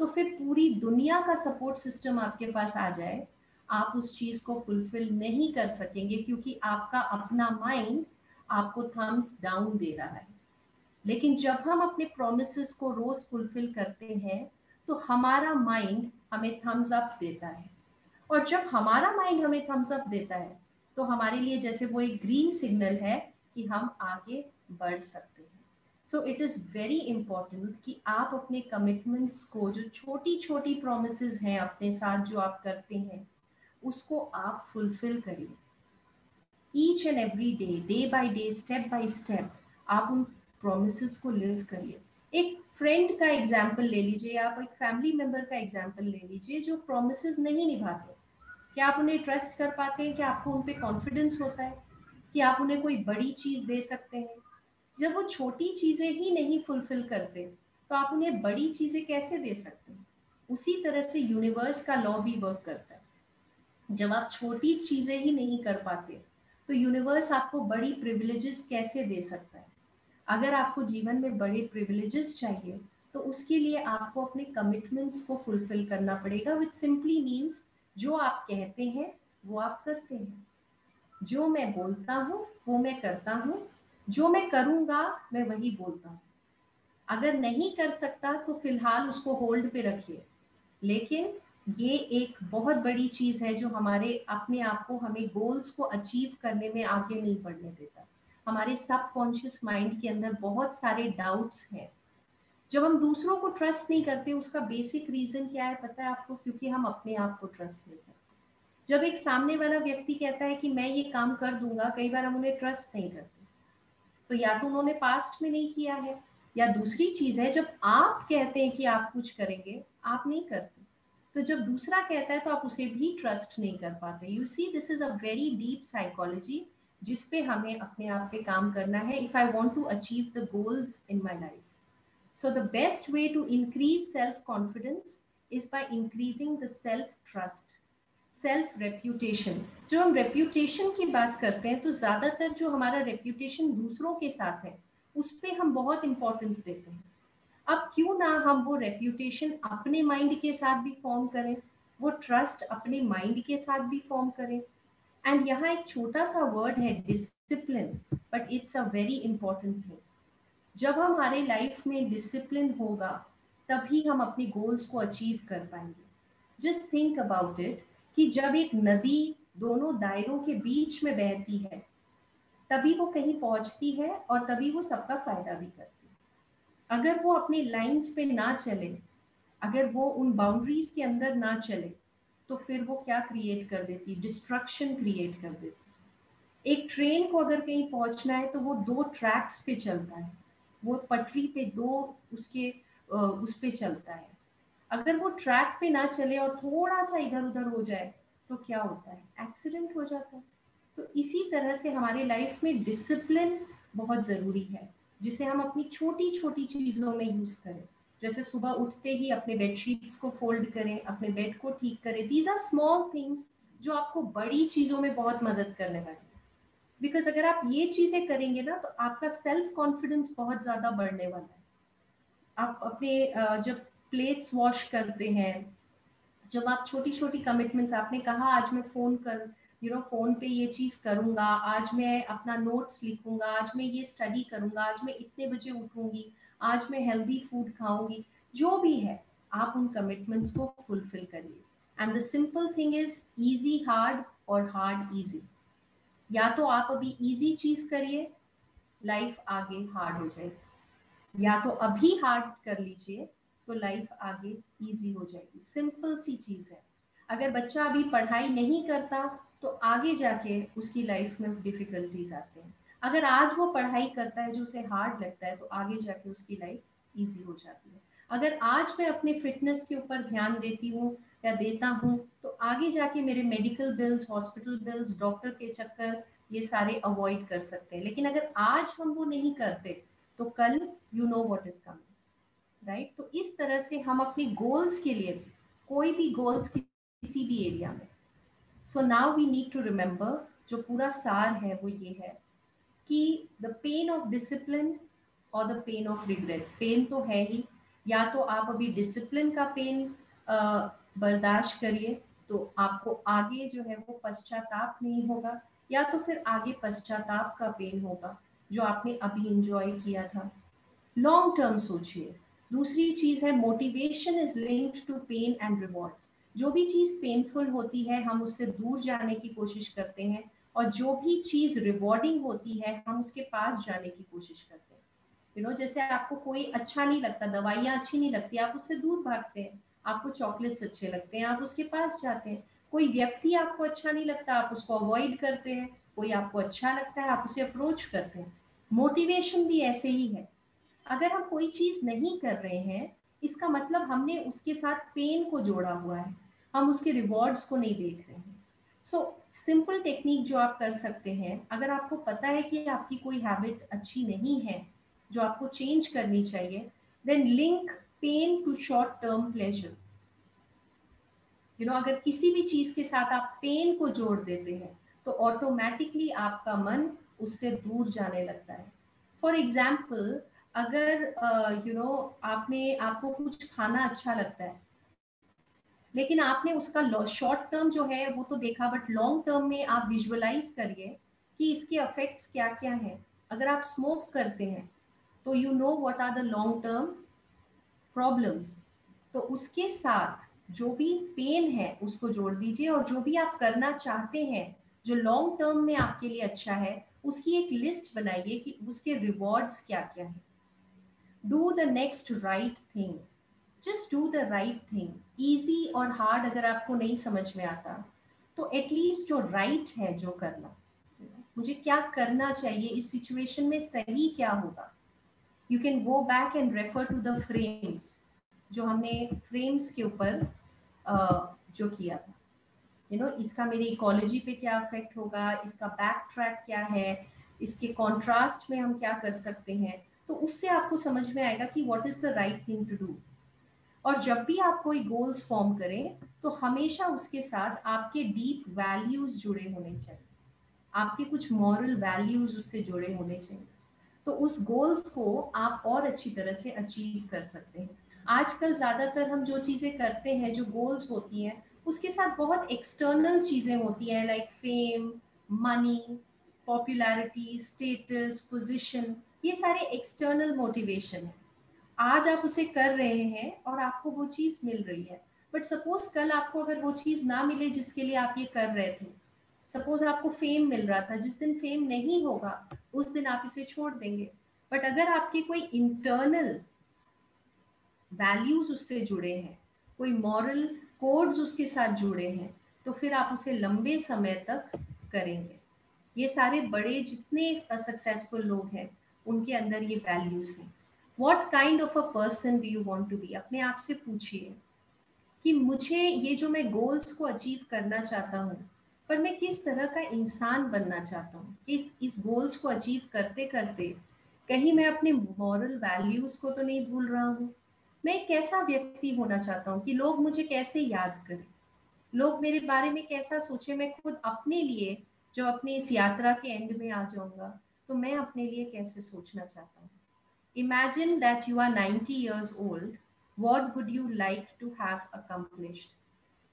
तो फिर पूरी दुनिया का सपोर्ट सिस्टम आपके पास आ जाए, आप उस चीज को फुलफिल नहीं कर सकेंगे, क्योंकि आपका अपना माइंड आपको थम्स डाउन दे रहा है। लेकिन जब हम अपने प्रोमिसेस को रोज फुलफिल करते हैं तो हमारा माइंड हमें थम्स अप देता है, और जब हमारा माइंड हमें थम्स अप देता है तो हमारे लिए जैसे वो एक ग्रीन सिग्नल है कि हम आगे बढ़ सकते हैं। So it is very important कि आप अपने कमिटमेंट्स को, जो छोटी छोटी प्रोमिसेस हैं अपने साथ जो आप करते हैं, उसको आप फुलफिल करिए। Each and every day, day by day, step by step आप उन प्रोमिसेस को लिव करिए। एक फ्रेंड का एग्जाम्पल ले लीजिए, आप एक फैमिली मेंबर का एग्जाम्पल ले लीजिए जो प्रोमिसेस नहीं निभाते। क्या आप उन्हें ट्रस्ट कर पाते हैं? क्या आपको उन पे कॉन्फिडेंस होता है कि आप उन्हें कोई बड़ी चीज दे सकते हैं? जब वो छोटी चीजें ही नहीं फुलफिल करते तो आप उन्हें बड़ी चीजें कैसे दे सकते हैं? उसी तरह से यूनिवर्स का लॉ भी वर्क करता है। जब आप छोटी चीजें ही नहीं कर पाते तो यूनिवर्स आपको बड़ी प्रिविलेजेस कैसे दे सकता है? अगर आपको जीवन में बड़े प्रिविलेजेस चाहिए तो उसके लिए आपको अपने कमिटमेंट्स को फुलफिल करना पड़ेगा, विच सिंपली मीन्स जो आप कहते हैं वो आप करते हैं, जो मैं बोलता हूँ वो मैं करता हूँ, जो मैं करूँगा मैं वही बोलता हूँ। अगर नहीं कर सकता तो फिलहाल उसको होल्ड पे रखिए, लेकिन ये एक बहुत बड़ी चीज है जो हमारे अपने आप को, हमें गोल्स को अचीव करने में आगे नहीं बढ़ने देता। हमारे सबकॉन्शियस माइंड के अंदर बहुत सारे डाउट्स हैं। जब हम दूसरों को ट्रस्ट नहीं करते, उसका बेसिक रीजन क्या है पता है आपको? क्योंकि हम अपने आप को ट्रस्ट नहीं करते। जब एक सामने वाला व्यक्ति कहता है कि मैं ये काम कर दूंगा, कई बार हम उन्हें ट्रस्ट नहीं करते, तो या तो उन्होंने पास्ट में नहीं किया है, या दूसरी चीज है जब आप कहते हैं कि आप कुछ करेंगे, आप नहीं करते। तो जब दूसरा कहता है तो आप उसे भी ट्रस्ट नहीं कर पाते। You see, this is a very deep psychology जिसपे हमें अपने आप पे काम करना है if I want to achieve the goals in my life. So the best way to increase self-confidence is by increasing the self-trust, self-reputation. जो हम reputation की बात करते हैं तो ज़्यादातर जो हमारा reputation दूसरों के साथ है उस पे हम बहुत importance देते हैं। अब क्यों ना हम वो reputation अपने mind के साथ भी form करें, वो trust अपने mind के साथ भी form करें। एंड यहाँ एक छोटा सा word है discipline, but it's a very important thing. जब हमारे लाइफ में डिसिप्लिन होगा तभी हम अपने गोल्स को अचीव कर पाएंगे। जस्ट थिंक अबाउट इट कि जब एक नदी दोनों दायरों के बीच में बहती है तभी वो कहीं पहुंचती है और तभी वो सबका फायदा भी करती है। अगर वो अपने लाइंस पे ना चले, अगर वो उन बाउंड्रीज के अंदर ना चले, तो फिर वो क्या क्रिएट कर देती? डिस्ट्रक्शन क्रिएट कर देती। एक ट्रेन को अगर कहीं पहुंचना है तो वो दो ट्रैक्स पे चलता है, वो पटरी पे दो उसके उस पे चलता है। अगर वो ट्रैक पे ना चले और थोड़ा सा इधर उधर हो जाए तो क्या होता है? एक्सीडेंट हो जाता है। तो इसी तरह से हमारे लाइफ में डिसिप्लिन बहुत ज़रूरी है, जिसे हम अपनी छोटी छोटी चीज़ों में यूज़ करें। जैसे सुबह उठते ही अपने बेडशीट्स को फोल्ड करें, अपने बेड को ठीक करें। दीज आर स्मॉल थिंग्स जो आपको बड़ी चीज़ों में बहुत मदद करने वाली है। बिकॉज अगर आप ये चीज़ें करेंगे ना तो आपका सेल्फ कॉन्फिडेंस बहुत ज़्यादा बढ़ने वाला है। आप अपने जब प्लेट्स वॉश करते हैं, जब आप छोटी छोटी कमिटमेंट्स, आपने कहा आज मैं फोन पे ये चीज करूंगा, आज मैं अपना नोट्स लिखूंगा, आज मैं ये स्टडी करूंगा, आज मैं इतने बजे उठूंगी, आज मैं हेल्दी फूड खाऊंगी, जो भी है आप उन कमिटमेंट्स को फुलफिल करिए। And the simple thing is easy hard और हार्ड इजी। या तो आप अभी इजी चीज करिए, लाइफ आगे हार्ड हो जाएगी, या तो अभी हार्ड कर लीजिए तो लाइफ आगे इजी हो जाएगी। सिंपल सी चीज है। अगर बच्चा अभी पढ़ाई नहीं करता तो आगे जाके उसकी लाइफ में डिफिकल्टीज आते हैं। अगर आज वो पढ़ाई करता है जो उसे हार्ड लगता है तो आगे जाके उसकी लाइफ इजी हो जाती है। अगर आज मैं अपने फिटनेस के ऊपर ध्यान देती हूँ या देता हूँ तो आगे जाके मेरे medical bills, hospital bills, doctor के चक्कर, ये सारे अवॉइड कर सकते हैं। लेकिन अगर आज हम वो नहीं करते तो कल you know what is coming, right? तो इस तरह से हम अपने गोल्स के लिए, कोई भी गोल्स किसी भी एरिया में, so now we need to remember, जो पूरा सार है वो ये है कि द पेन ऑफ डिसिप्लिन और the pain of regret. Pain तो है ही, या तो आप अभी डिसिप्लिन का पेन बर्दाश्त करिए तो आपको आगे जो है वो पश्चाताप नहीं होगा, या तो फिर आगे पश्चाताप का पेन होगा जो आपने अभी इंजॉय किया था। लॉन्ग टर्म सोचिए। दूसरी चीज है motivation is linked to pain and rewards. जो भी चीज पेनफुल होती है हम उससे दूर जाने की कोशिश करते हैं, और जो भी चीज रिवॉर्डिंग होती है हम उसके पास जाने की कोशिश करते हैं। जैसे आपको कोई अच्छा नहीं लगता, दवाइयाँ अच्छी नहीं लगती, आप उससे दूर भागते हैं। आपको चॉकलेट्स अच्छे लगते हैं, आप उसके पास जाते हैं। कोई व्यक्ति आपको अच्छा नहीं लगता, आप उसको अवॉइड करते हैं। कोई आपको अच्छा लगता है, आप उसे अप्रोच करते हैं। मोटिवेशन भी ऐसे ही है। अगर हम कोई चीज नहीं कर रहे हैं, इसका मतलब हमने उसके साथ पेन को जोड़ा हुआ है, हम उसके रिवॉर्ड्स को नहीं देख रहे हैं। सो सिंपल टेक्निक जो आप कर सकते हैं, अगर आपको पता है कि आपकी कोई हैबिट अच्छी नहीं है जो आपको चेंज करनी चाहिए, then link pain to short term pleasure. अगर किसी भी चीज के साथ आप पेन को जोड़ देते हैं तो ऑटोमेटिकली आपका मन उससे दूर जाने लगता है। फॉर एग्जाम्पल, अगर आपने आपको कुछ खाना अच्छा लगता है, लेकिन आपने उसका शॉर्ट टर्म जो है वो तो देखा, बट लॉन्ग टर्म में आप विजुअलाइज करिए कि इसके इफेक्ट्स क्या क्या हैं। अगर आप स्मोक करते हैं तो you know what are the long term problems. तो उसके साथ जो भी पेन है उसको जोड़ दीजिए, और जो भी आप करना चाहते हैं जो लॉन्ग टर्म में आपके लिए अच्छा है उसकी एक लिस्ट बनाइए कि उसके रिवॉर्ड्स क्या क्या है। Do the next right thing, just do the right thing. Easy और हार्ड अगर आपको नहीं समझ में आता तो एटलीस्ट जो राइट है जो करना, मुझे क्या करना चाहिए इस सिचुएशन में, सही क्या होगा। You can go back and refer to the frames, जो हमने फ्रेम्स के ऊपर जो किया था, इसका मेरी इकोलॉजी पे क्या इफेक्ट होगा, इसका बैक ट्रैक क्या है, इसके कॉन्ट्रास्ट में हम क्या कर सकते हैं। तो उससे आपको समझ में आएगा कि what is the right thing to do. और जब भी आप कोई गोल्स फॉर्म करें तो हमेशा उसके साथ आपके डीप वैल्यूज जुड़े होने चाहिए, आपके कुछ मॉरल वैल्यूज उससे जुड़े होने चाहिए। तो उस गोल्स को आप और अच्छी तरह से अचीव कर सकते हैं। आजकल ज़्यादातर हम जो चीज़ें करते हैं, जो गोल्स होती हैं, उसके साथ बहुत एक्सटर्नल चीज़ें होती हैं, like fame, money, popularity, status, position. ये सारे एक्सटर्नल मोटिवेशन है। आज आप उसे कर रहे हैं और आपको वो चीज़ मिल रही है, बट सपोज कल आपको अगर वो चीज़ ना मिले जिसके लिए आप ये कर रहे थे, सपोज आपको फेम मिल रहा था, जिस दिन फेम नहीं होगा उस दिन आप इसे छोड़ देंगे। बट अगर आपके कोई इंटरनल वैल्यूज उससे जुड़े हैं, कोई मॉरल कोड्स उसके साथ जुड़े हैं, तो फिर आप उसे लंबे समय तक करेंगे। ये सारे बड़े जितने सक्सेसफुल लोग हैं उनके अंदर ये वैल्यूज हैं। What kind of a person do you want to be, अपने आप से पूछिए कि मुझे ये जो मैं गोल्स को अचीव करना चाहता हूँ, पर मैं किस तरह का इंसान बनना चाहता हूँ कि इस गोल्स को अचीव करते करते कहीं मैं अपने मॉरल वैल्यूज को तो नहीं भूल रहा हूँ। मैं एक कैसा व्यक्ति होना चाहता हूँ कि लोग मुझे कैसे याद करें, लोग मेरे बारे में कैसा सोचे। मैं खुद अपने लिए जो अपने इस यात्रा के एंड में आ जाऊंगा तो मैं अपने लिए कैसे सोचना चाहता हूँ। Imagine that you are 90 years old. What would you like to have accomplished?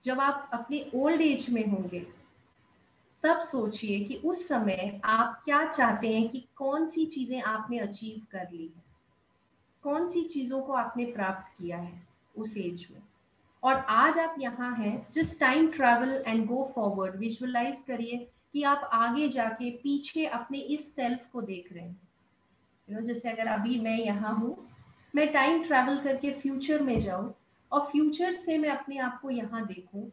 जब आप अपने ओल्ड एज में होंगे तब सोचिए कि उस समय आप क्या चाहते हैं, कि कौन सी चीजें आपने अचीव कर ली है, कौन सी चीजों को आपने प्राप्त किया है उस एज में। और आज आप यहाँ हैं, just time travel and go forward. Visualise करिए कि आप आगे जाके पीछे अपने इस सेल्फ को देख रहे हैं। जैसे अगर अभी मैं यहाँ हूँ, मैं टाइम ट्रैवल करके फ्यूचर में जाऊँ और फ्यूचर से मैं अपने आप को यहाँ देखूँ,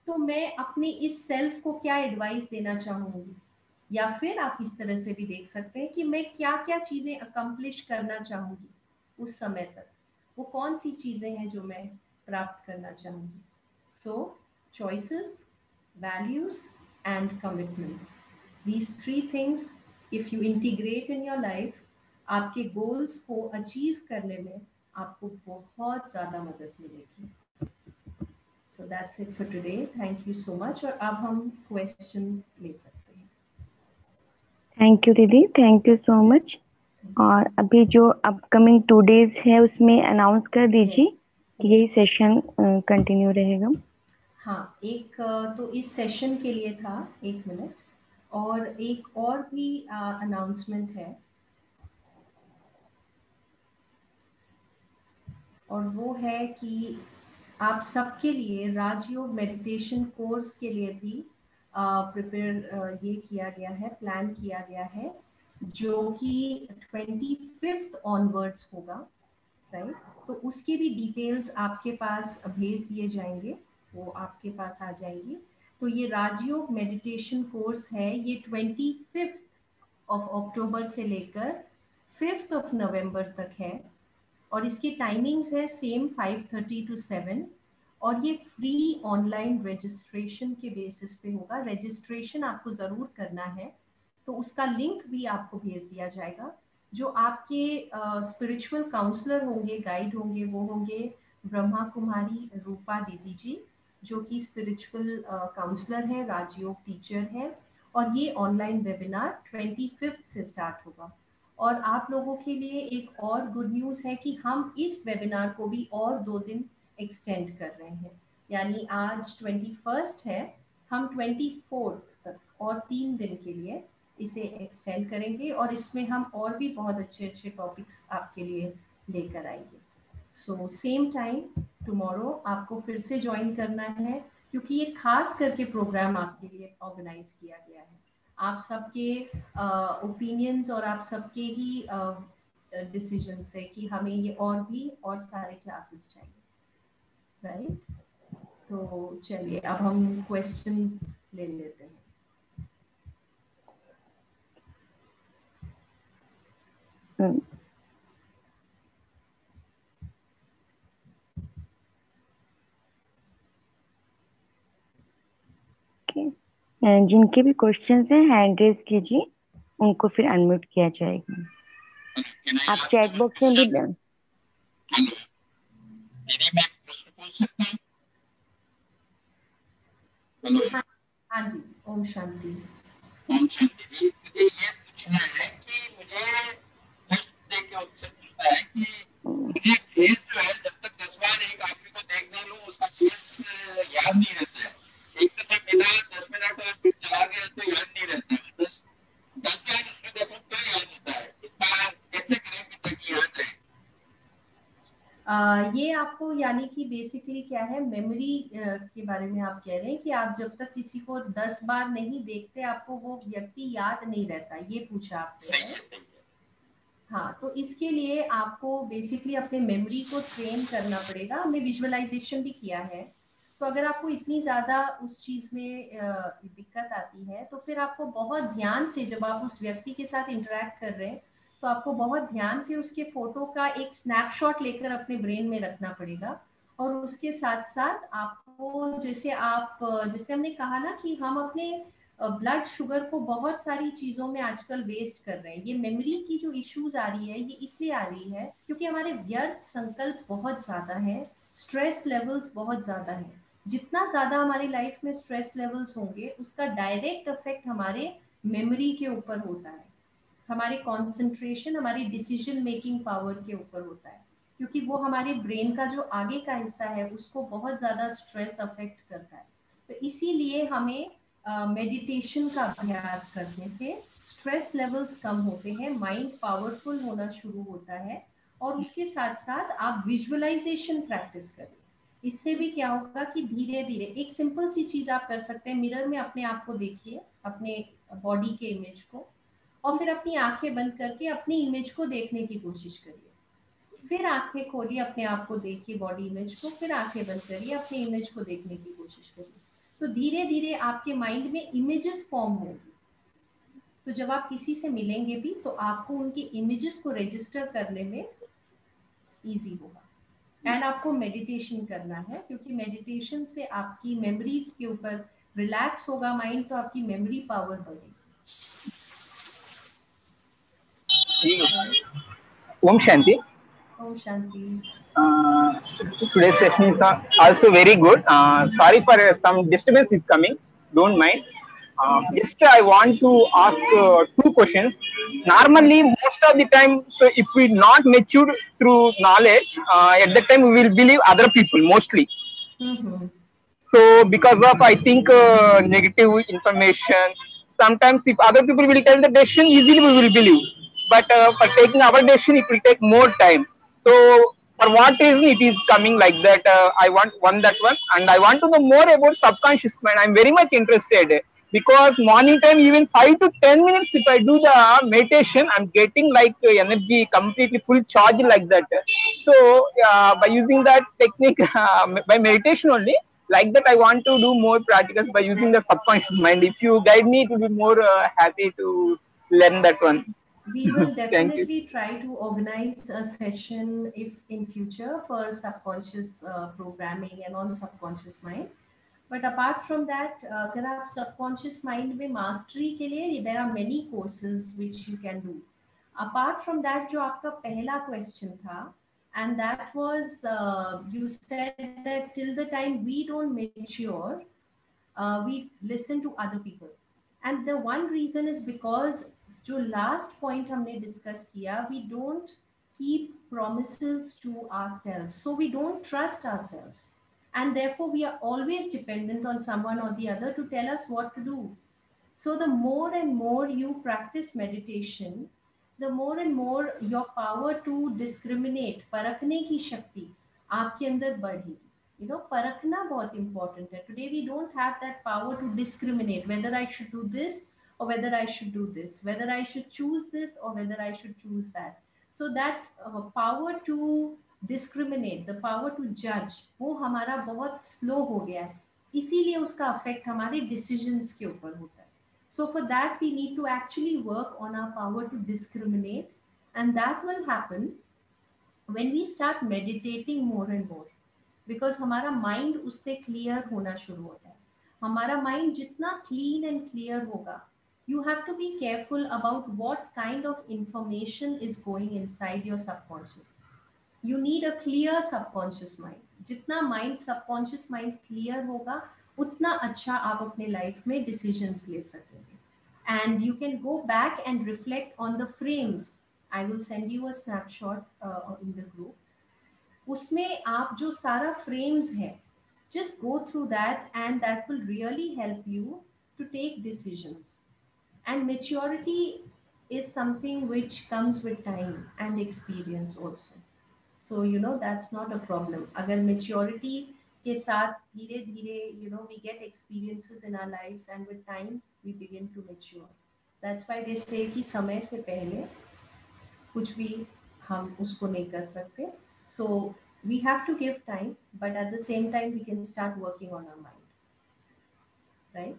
तो मैं अपने इस सेल्फ को क्या एडवाइस देना चाहूँगी। या फिर आप इस तरह से भी देख सकते हैं कि मैं क्या क्या चीज़ें अकम्प्लिश करना चाहूँगी उस समय तक, वो कौन सी चीज़ें हैं जो मैं प्राप्त करना चाहूँगी। सो choices, values and commitments, these three things if you integrate in your life, आपके गोल्स को अचीव करने में आपको बहुत ज़्यादा मदद मिलेगी। So that's it for today, thank you so much. और अब हम क्वेश्चंस ले सकते हैं। थैंक यू दीदी, थैंक यू सो मच। और अभी जो अपकमिंग 2 days है उसमें अनाउंस कर दीजिए कि यही सेशन कंटिन्यू रहेगा। हाँ, एक तो इस सेशन के लिए था, 1 मिनट, और एक और भी अनाउंसमेंट है, और वो है कि आप सबके लिए राजयोग मेडिटेशन कोर्स के लिए भी प्रिपेयर ये किया गया है, प्लान किया गया है, जो कि 25th ऑनवर्ड्स होगा, राइट। तो उसके भी डिटेल्स आपके पास भेज दिए जाएंगे, वो आपके पास आ जाएंगी। तो ये राजयोग मेडिटेशन कोर्स है, ये 25th ऑफ अक्टूबर से लेकर 5th ऑफ नवंबर तक है, और इसकी टाइमिंग्स है सेम 5:30 to 7, और ये फ्री ऑनलाइन रजिस्ट्रेशन के बेसिस पे होगा। रजिस्ट्रेशन आपको ज़रूर करना है, तो उसका लिंक भी आपको भेज दिया जाएगा। जो आपके स्पिरिचुअल काउंसलर होंगे, गाइड होंगे, वो होंगे ब्रह्मा कुमारी रूपा दीदी जी, जो कि स्पिरिचुअल काउंसलर है, राजयोग टीचर है। और ये ऑनलाइन वेबिनार 25th से स्टार्ट होगा। और आप लोगों के लिए एक और गुड न्यूज़ है कि हम इस वेबिनार को भी और 2 दिन एक्सटेंड कर रहे हैं। यानी आज 21st है, हम 24th तक और 3 दिन के लिए इसे एक्सटेंड करेंगे, और इसमें हम और भी बहुत अच्छे अच्छे टॉपिक्स आपके लिए लेकर आएंगे। सो सेम टाइम टुमारो आपको फिर से ज्वाइन करना है, क्योंकि ये खास करके प्रोग्राम आपके लिए ऑर्गेनाइज किया गया है। आप सबके ओपिनियंस और आप सबके ही डिसीजन से कि हमें ये और सारे क्लासेस चाहिए, राइट? तो चलिए अब हम क्वेश्चंस ले लेते हैं। जिनके भी क्वेश्चंस हैं हैंड रेज कीजिए, उनको फिर अनम्यूट किया जाएगा। आप चैट बॉक्स में भी दीदी मैं प्रश्न पूछ सकता हूँ? हाँ जी, ओम शांति। ओम शांति जी, मुझे ये पूछना है कि मुझे फर्स्ट डे के अवसर पूछना है कि मुझे फेस जो है जब तक 10 बार एक आदमी को देख नहीं लूं उसका फेस याद नहीं रहता है। एक दफा मिला 10 मिनट और फिर चला गया तो याद नहीं रहता है। 10 बार उसको देखो तो याद होता है। इसका कैसे करें कि ताकि याद रहे? ये आपको यानी कि बेसिकली क्या है, मेमोरी के बारे में आप कह रहे हैं कि आप जब तक किसी को 10 बार नहीं देखते आपको वो व्यक्ति याद नहीं रहता, ये पूछा आपने? हाँ, तो इसके लिए आपको बेसिकली अपने मेमोरी को ट्रेन करना पड़ेगा। हमने विजुअलाइजेशन भी किया है। तो अगर आपको इतनी ज़्यादा उस चीज़ में दिक्कत आती है तो फिर आपको बहुत ध्यान से, जब आप उस व्यक्ति के साथ इंटरेक्ट कर रहे हैं तो आपको बहुत ध्यान से उसके फोटो का एक स्नैपशॉट लेकर अपने ब्रेन में रखना पड़ेगा। और उसके साथ साथ आपको जैसे हमने कहा ना कि हम अपने ब्लड शुगर को बहुत सारी चीज़ों में आजकल वेस्ट कर रहे हैं। ये मेमोरी की जो इश्यूज आ रही है ये इसलिए आ रही है क्योंकि हमारे व्यर्थ संकल्प बहुत ज़्यादा है, स्ट्रेस लेवल्स बहुत ज़्यादा है। जितना ज़्यादा हमारी लाइफ में स्ट्रेस लेवल्स होंगे उसका डायरेक्ट इफेक्ट हमारे मेमोरी के ऊपर होता है, हमारे कंसंट्रेशन, हमारी डिसीजन मेकिंग पावर के ऊपर होता है, क्योंकि वो हमारे ब्रेन का जो आगे का हिस्सा है उसको बहुत ज़्यादा स्ट्रेस अफेक्ट करता है। तो इसीलिए हमें मेडिटेशन का अभ्यास करने से स्ट्रेस लेवल्स कम होते हैं, माइंड पावरफुल होना शुरू होता है। और उसके साथ साथ आप विजुअलाइजेशन प्रैक्टिस करें। इससे भी क्या होगा कि धीरे धीरे एक सिंपल सी चीज़ आप कर सकते हैं, मिरर में अपने आप को देखिए, अपने बॉडी के इमेज को, और फिर अपनी आंखें बंद करके अपनी इमेज को देखने की कोशिश करिए। फिर आंखें खोलिए, अपने आप को देखिए बॉडी इमेज को, फिर आंखें बंद करिए, अपनी इमेज को देखने की कोशिश करिए। तो धीरे धीरे आपके माइंड में इमेजेस फॉर्म होंगी। तो जब आप किसी से मिलेंगे भी तो आपको उनकी इमेजेस को रजिस्टर करने में इजी होगा। एंड आपको मेडिटेशन करना है, क्योंकि मेडिटेशन से आपकी मेमोरी के ऊपर रिलैक्स होगा माइंड, तो आपकी मेमोरी पावर बढ़ेगी। Om Shanti. ओम शांति। Today's session is also very good. Sorry for some disturbance is coming. Don't mind. Just I want to ask two questions. Normally, most of the time, so if we not matured through knowledge, at that time we will believe other people mostly. So because of I think negative information, sometimes if other people will tell the decision, easily we will believe. But for taking our decision, it will take more time. So for what reason it is coming like that? I want that one, and I want to know more about subconscious mind. I'm very much interested because morning time, even 5 to 10 minutes, if I do the meditation, I'm getting like energy completely full charge like that. So by using that technique, by meditation only, like that I want to do more practicals by using the subconscious mind. If you guide me, it will be more happy to learn that one. We will definitely try to organize a session if in future for subconscious programming and on subconscious mind. But apart from that, अगर आप subconscious mind में mastery के लिए, there are many courses which you can do. Apart from that, जो आपका पहला question था, and that was you said that till the time we don't mature, we listen to other people. And the one reason is because जो last point हमने discuss किया, we don't keep promises to ourselves, so we don't trust ourselves, and therefore we are always dependent on someone or the other to tell us what to do. So the more and more you practice meditation, the more and more your power to discriminate, परखने की शक्ति आपके अंदर बढ़ेगी. You know, परखना बहुत important है. Today we don't have that power to discriminate whether I should do this or whether I should do this, whether I should choose this or whether I should choose that. So that power to discriminate, the power to judge, वो हमारा बहुत slow हो गया है, इसीलिए उसका effect हमारे decisions के ऊपर होता है. So for that we need to actually work on our power to discriminate, and that will happen when we start meditating more and more, because हमारा mind उससे clear होना शुरू होता है. हमारा mind जितना clean and clear होगा, you have to be careful about what kind of information is going inside your subconscious. You need a clear subconscious mind. जितना mind subconscious mind clear होगा, उतना अच्छा आप अपने life में decisions ले सकेंगे. And you can go back and reflect on the frames. I will send you a snapshot in the group. उसमें आप जो सारा frames है, just go through that, and that will really help you to take decisions. And maturity is something which comes with time and experience also. So that's not a problem. अगर maturity के साथ धीरे धीरे we get experiences in our lives, and with time we begin to mature. That's why they say कि समय से पहले कुछ भी हम उसको नहीं कर सकते. So we have to give time, but at the same time we can start working on our mind, right?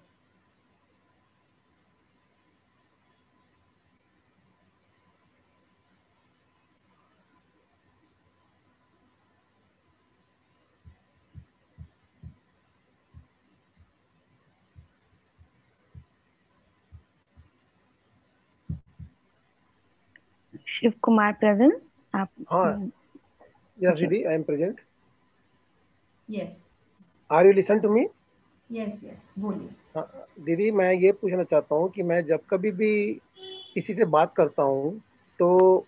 Shiv Kumar present आप? हाँ, yes Didi, I am present. Yes. Are you listen to me? Yes, बोलिए. हाँ दीदी, मैं ये पूछना चाहता हूँ कि मैं जब कभी भी किसी से बात करता हूँ तो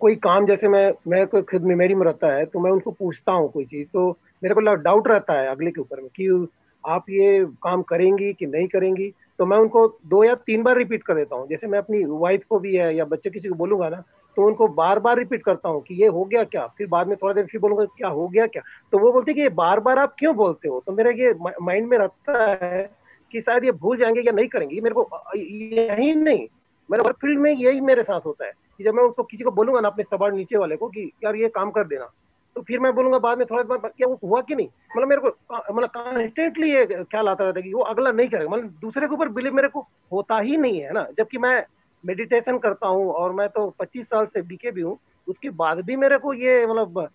कोई काम, जैसे मैं कोई खुद में मेरी में रहता है तो मैं उनको पूछता हूँ कोई चीज़, तो मेरे को डाउट रहता है अगले के ऊपर में कि आप ये काम करेंगी कि नहीं करेंगी, तो मैं उनको 2 या 3 बार रिपीट कर देता हूँ. जैसे मैं अपनी वाइफ को भी है या बच्चे किसी को बोलूंगा ना, तो उनको बार बार रिपीट करता हूँ कि ये हो गया क्या, फिर बाद में थोड़ा देर फिर बोलूंगा क्या हो गया क्या, तो वो बोलते कि ये बार बार आप क्यों बोलते हो. तो मेरे ये माइंड में रहता है कि शायद ये भूल जाएंगे या नहीं करेंगे. मेरे को यही नहीं, मेरे वर्क फील्ड में यही मेरे साथ होता है कि जब मैं उसको किसी को बोलूंगा ना, अपने सबार्ड नीचे वाले को कि यार ये काम कर देना, तो फिर मैं बोलूंगा बाद में थोड़ा देर क्या वो हुआ कि नहीं. मतलब मेरे को मतलब कॉन्स्टेंटली ये ख्याल आता रहता है कि वो अगला नहीं करेगा. मतलब दूसरे के ऊपर बिलीव मेरे को होता ही नहीं है ना, जबकि मैं मेडिटेशन करता हूँ और मैं तो 25 साल से बीके भी हूँ, उसके बाद भी मेरे को ये मतलब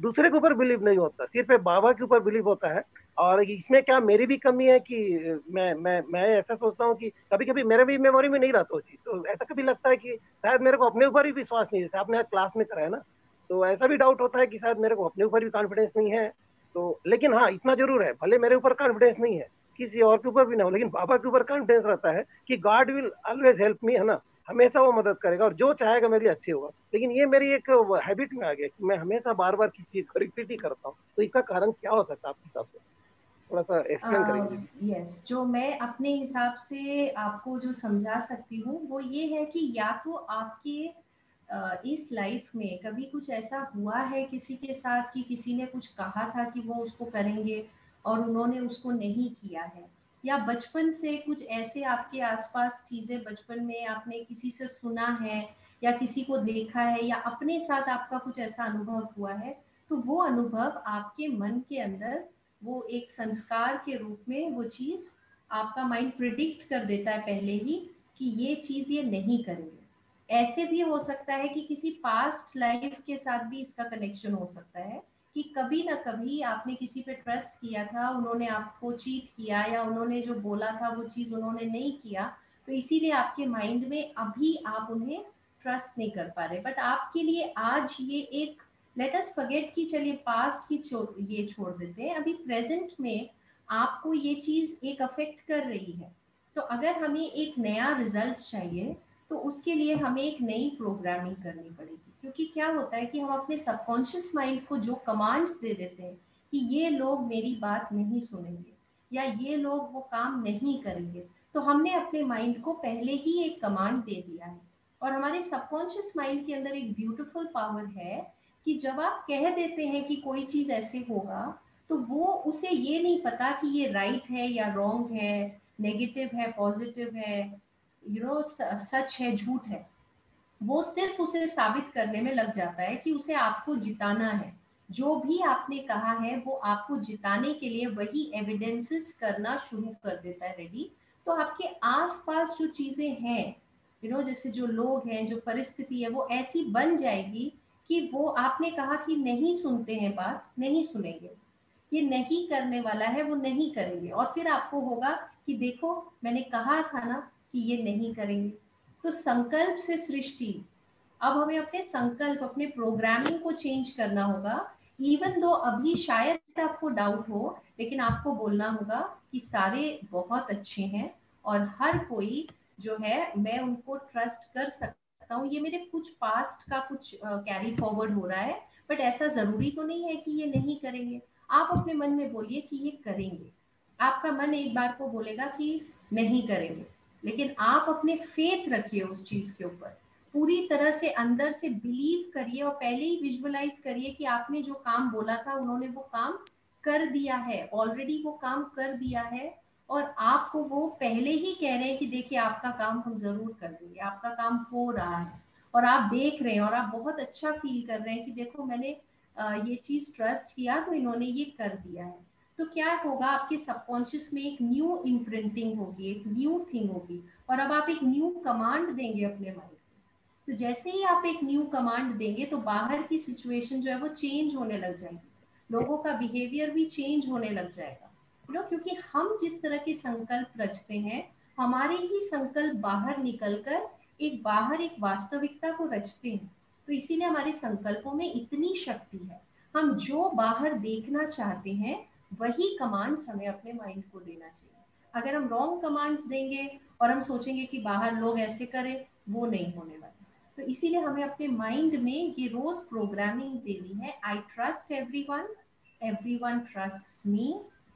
दूसरे के ऊपर बिलीव नहीं होता, सिर्फ बाबा के ऊपर बिलीव होता है. और इसमें क्या मेरी भी कमी है कि मैं ऐसा सोचता हूँ कि कभी कभी मेरे भी मेमोरी में नहीं रहता चीज, तो ऐसा कभी लगता है कि शायद मेरे को अपने ऊपर ही विश्वास नहीं है. जैसे आपने क्लास में कराया ना, तो ऐसा भी डाउट होता है कि शायद मेरे को अपने ऊपर भी कॉन्फिडेंस नहीं है. तो लेकिन हाँ, इतना जरूर है, भले मेरे ऊपर कॉन्फिडेंस नहीं है, किसी और के ऊपर भी ना हो, लेकिन बाबा के ऊपर कॉन्फिडेंस रहता है कि God will always help me, है ना, हमेशा वो मदद करेगा और जो चाहेगा मेरे लिए अच्छे होगा. लेकिन ये मेरी एक हैबिट में आ गया कि मैं हमेशा बार बार किसी चीज को रिपीट ही करता हूँ. तो इसका कारण क्या हो सकता है आपके हिसाब से, थोड़ा सा एक्सप्लेन करेंगे? यस, जो मैं अपने हिसाब से आपको जो समझा सकती हूँ वो ये है कि या तो आपके इस लाइफ में कभी कुछ ऐसा हुआ है किसी के साथ कि किसी ने कुछ कहा था कि वो उसको करेंगे और उन्होंने उसको नहीं किया है, या बचपन से कुछ ऐसे आपके आसपास चीज़ें बचपन में आपने किसी से सुना है या किसी को देखा है या अपने साथ आपका कुछ ऐसा अनुभव हुआ है, तो वो अनुभव आपके मन के अंदर वो एक संस्कार के रूप में वो चीज़ आपका माइंड प्रिडिक्ट कर देता है पहले ही कि ये चीज़ ये नहीं करेंगे. ऐसे भी हो सकता है कि किसी पास्ट लाइफ के साथ भी इसका कनेक्शन हो सकता है कि कभी ना कभी आपने किसी पे ट्रस्ट किया था, उन्होंने आपको चीट किया या उन्होंने जो बोला था वो चीज़ उन्होंने नहीं किया, तो इसीलिए आपके माइंड में अभी आप उन्हें ट्रस्ट नहीं कर पा रहे. बट आपके लिए आज ये एक लेट अस फॉरगेट कि चलिए पास्ट की ये छोड़ देते हैं, अभी प्रेजेंट में आपको ये चीज़ एक अफेक्ट कर रही है. तो अगर हमें एक नया रिजल्ट चाहिए तो उसके लिए हमें एक नई प्रोग्रामिंग करनी पड़ेगी, क्योंकि क्या होता है कि हम अपने सबकॉन्शियस माइंड को जो कमांड्स दे देते हैं कि ये लोग मेरी बात नहीं सुनेंगे या ये लोग वो काम नहीं करेंगे, तो हमने अपने माइंड को पहले ही एक कमांड दे दिया है. और हमारे सबकॉन्शियस माइंड के अंदर एक ब्यूटीफुल पावर है कि जब आप कह देते हैं कि कोई चीज़ ऐसे होगा, तो वो उसे ये नहीं पता कि ये राइट है या रॉन्ग है, नेगेटिव है, पॉजिटिव है, सच है झूठ है, वो सिर्फ उसे साबित करने में लग जाता है कि उसे आपको जिताना है। जो भी आपने कहा है वो आपको जिताने के लिए वही एविडेंसेस करना शुरू कर देता है रेडी। तो आपके आसपास जो चीजें हैं, जैसे जो लोग हैं, जो परिस्थिति है, वो ऐसी बन जाएगी कि वो आपने कहा कि नहीं सुनते हैं बात, नहीं सुनेंगे, ये नहीं करने वाला है, वो नहीं करेंगे। और फिर आपको होगा कि देखो मैंने कहा था ना कि ये नहीं करेंगे। तो संकल्प से सृष्टि। अब हमें अपने संकल्प, अपने प्रोग्रामिंग को चेंज करना होगा। इवन दो अभी शायद आपको डाउट हो, लेकिन आपको बोलना होगा कि सारे बहुत अच्छे हैं और हर कोई जो है मैं उनको ट्रस्ट कर सकता हूँ। ये मेरे कुछ पास्ट का कुछ कैरी फॉरवर्ड हो रहा है, बट ऐसा जरूरी तो नहीं है कि ये नहीं करेंगे। आप अपने मन में बोलिए कि ये करेंगे। आपका मन एक बार को बोलेगा कि नहीं करेंगे, लेकिन आप अपने फेथ रखिए उस चीज के ऊपर, पूरी तरह से अंदर से बिलीव करिए और पहले ही विजुअलाइज करिए कि आपने जो काम बोला था उन्होंने वो काम कर दिया है, ऑलरेडी वो काम कर दिया है। और आपको वो पहले ही कह रहे हैं कि देखिए आपका काम हम जरूर कर देंगे, आपका काम हो रहा है और आप देख रहे हैं और आप बहुत अच्छा फील कर रहे हैं कि देखो मैंने ये चीज ट्रस्ट किया तो इन्होंने ये कर दिया है। तो क्या होगा, आपके सबकॉन्शियस में एक न्यू इम्प्रिंटिंग होगी, एक न्यू थिंग होगी, और अब आप एक न्यू कमांड देंगे अपने माइंड को। तो जैसे ही आप एक न्यू कमांड देंगे तो बाहर की सिचुएशन जो है वो चेंज होने लग जाएगी, लोगों का बिहेवियर भी चेंज होने लग जाएगा। क्योंकि हम जिस तरह के संकल्प रचते हैं, हमारे ही संकल्प बाहर निकलकर एक वास्तविकता को रचते हैं। तो इसीलिए हमारे संकल्पों में इतनी शक्ति है। हम जो बाहर देखना चाहते हैं वही कमांड्स हमें अपने माइंड को देना चाहिए। अगर हम रॉन्ग कमांड्स देंगे और हम सोचेंगे कि बाहर लोग ऐसे करें, वो नहीं होने वाला। तो इसीलिए हमें अपने माइंड में ये रोज प्रोग्रामिंग देनी है। I trust everyone, everyone trusts me.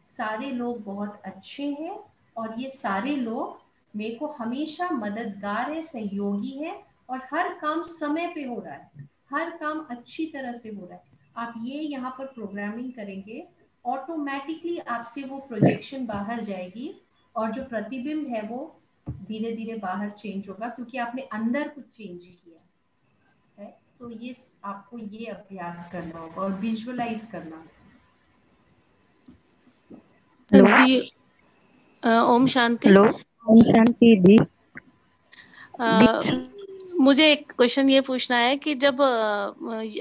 सारे लोग बहुत अच्छे हैं और ये सारे लोग मेरे को हमेशा मददगार है, सहयोगी है, और हर काम समय पे हो रहा है, हर काम अच्छी तरह से हो रहा है। आप ये यहाँ पर प्रोग्रामिंग करेंगे, ऑटोमेटिकली आपसे वो प्रोजेक्शन बाहर जाएगी और जो प्रतिबिंब है वो धीरे धीरे बाहर चेंज होगा, क्योंकि आपने अंदर कुछ चेंज किया है। तो ये आपको ये अभ्यास करना होगा और विजुअलाइज करना होगा। दी ओम शांति। हेलो, ओम शांति दी। मुझे एक क्वेश्चन ये पूछना है कि जब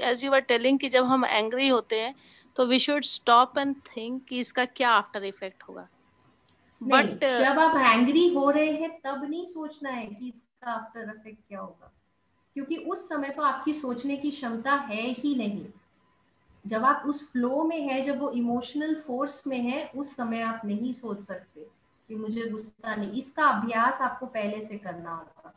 एज यू वर टेलिंग कि जब हम एंग्री होते हैं तो we should stop and think कि इसका क्या आफ्टर इफेक्ट होगा। बट जब आप एंग्री हो रहे हैं तब नहीं सोचना है कि इसका आफ्टर इफेक्ट क्या होगा, क्योंकि उस समय तो आपकी सोचने की क्षमता है ही नहीं। जब आप उस फ्लो में है, जब वो इमोशनल फोर्स में है, उस समय आप नहीं सोच सकते कि मुझे गुस्सा नहीं। इसका अभ्यास आपको पहले से करना होगा।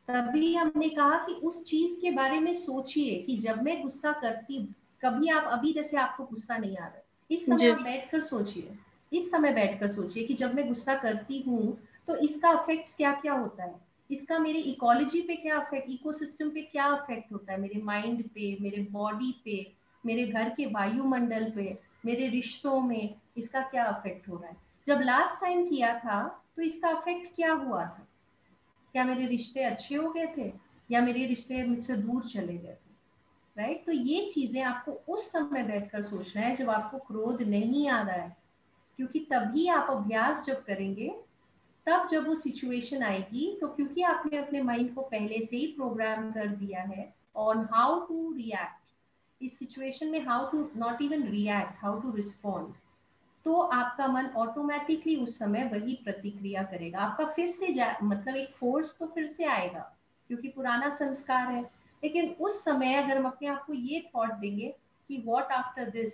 तभी हमने कहा कि उस चीज के बारे में सोचिए कि जब मैं गुस्सा करती, कभी आप अभी जैसे आपको गुस्सा नहीं आ रहा, इस समय आप बैठकर सोचिए, इस समय बैठकर सोचिए कि जब मैं गुस्सा करती हूँ तो इसका इफेक्ट क्या क्या होता है, इसका मेरे इकोलॉजी पे क्या इफेक्ट, इकोसिस्टम पे क्या इफेक्ट होता है, मेरे माइंड पे, मेरे बॉडी पे, मेरे घर के वायुमंडल पे, मेरे रिश्तों में इसका क्या इफेक्ट हो रहा है। जब लास्ट टाइम किया था तो इसका इफेक्ट क्या हुआ था, क्या मेरे रिश्ते अच्छे हो गए थे या मेरे रिश्ते मुझसे दूर चले गए थे, राइट। तो ये चीजें आपको उस समय बैठकर सोचना है जब आपको क्रोध नहीं आ रहा है, क्योंकि तभी आप अभ्यास जब करेंगे, तब जब वो सिचुएशन आएगी, तो क्योंकि आपने अपने माइंड को पहले से ही प्रोग्राम कर दिया है ऑन हाउ टू रिएक्ट इस सिचुएशन में, how to not even react, how to respond, तो आपका मन ऑटोमेटिकली उस समय वही प्रतिक्रिया करेगा। आपका फिर से मतलब एक फोर्स तो फिर से आएगा क्योंकि पुराना संस्कार है। लेकिन उस समय अगर हम अपने आप को ये थॉट देंगे कि व्हाट आफ्टर दिस,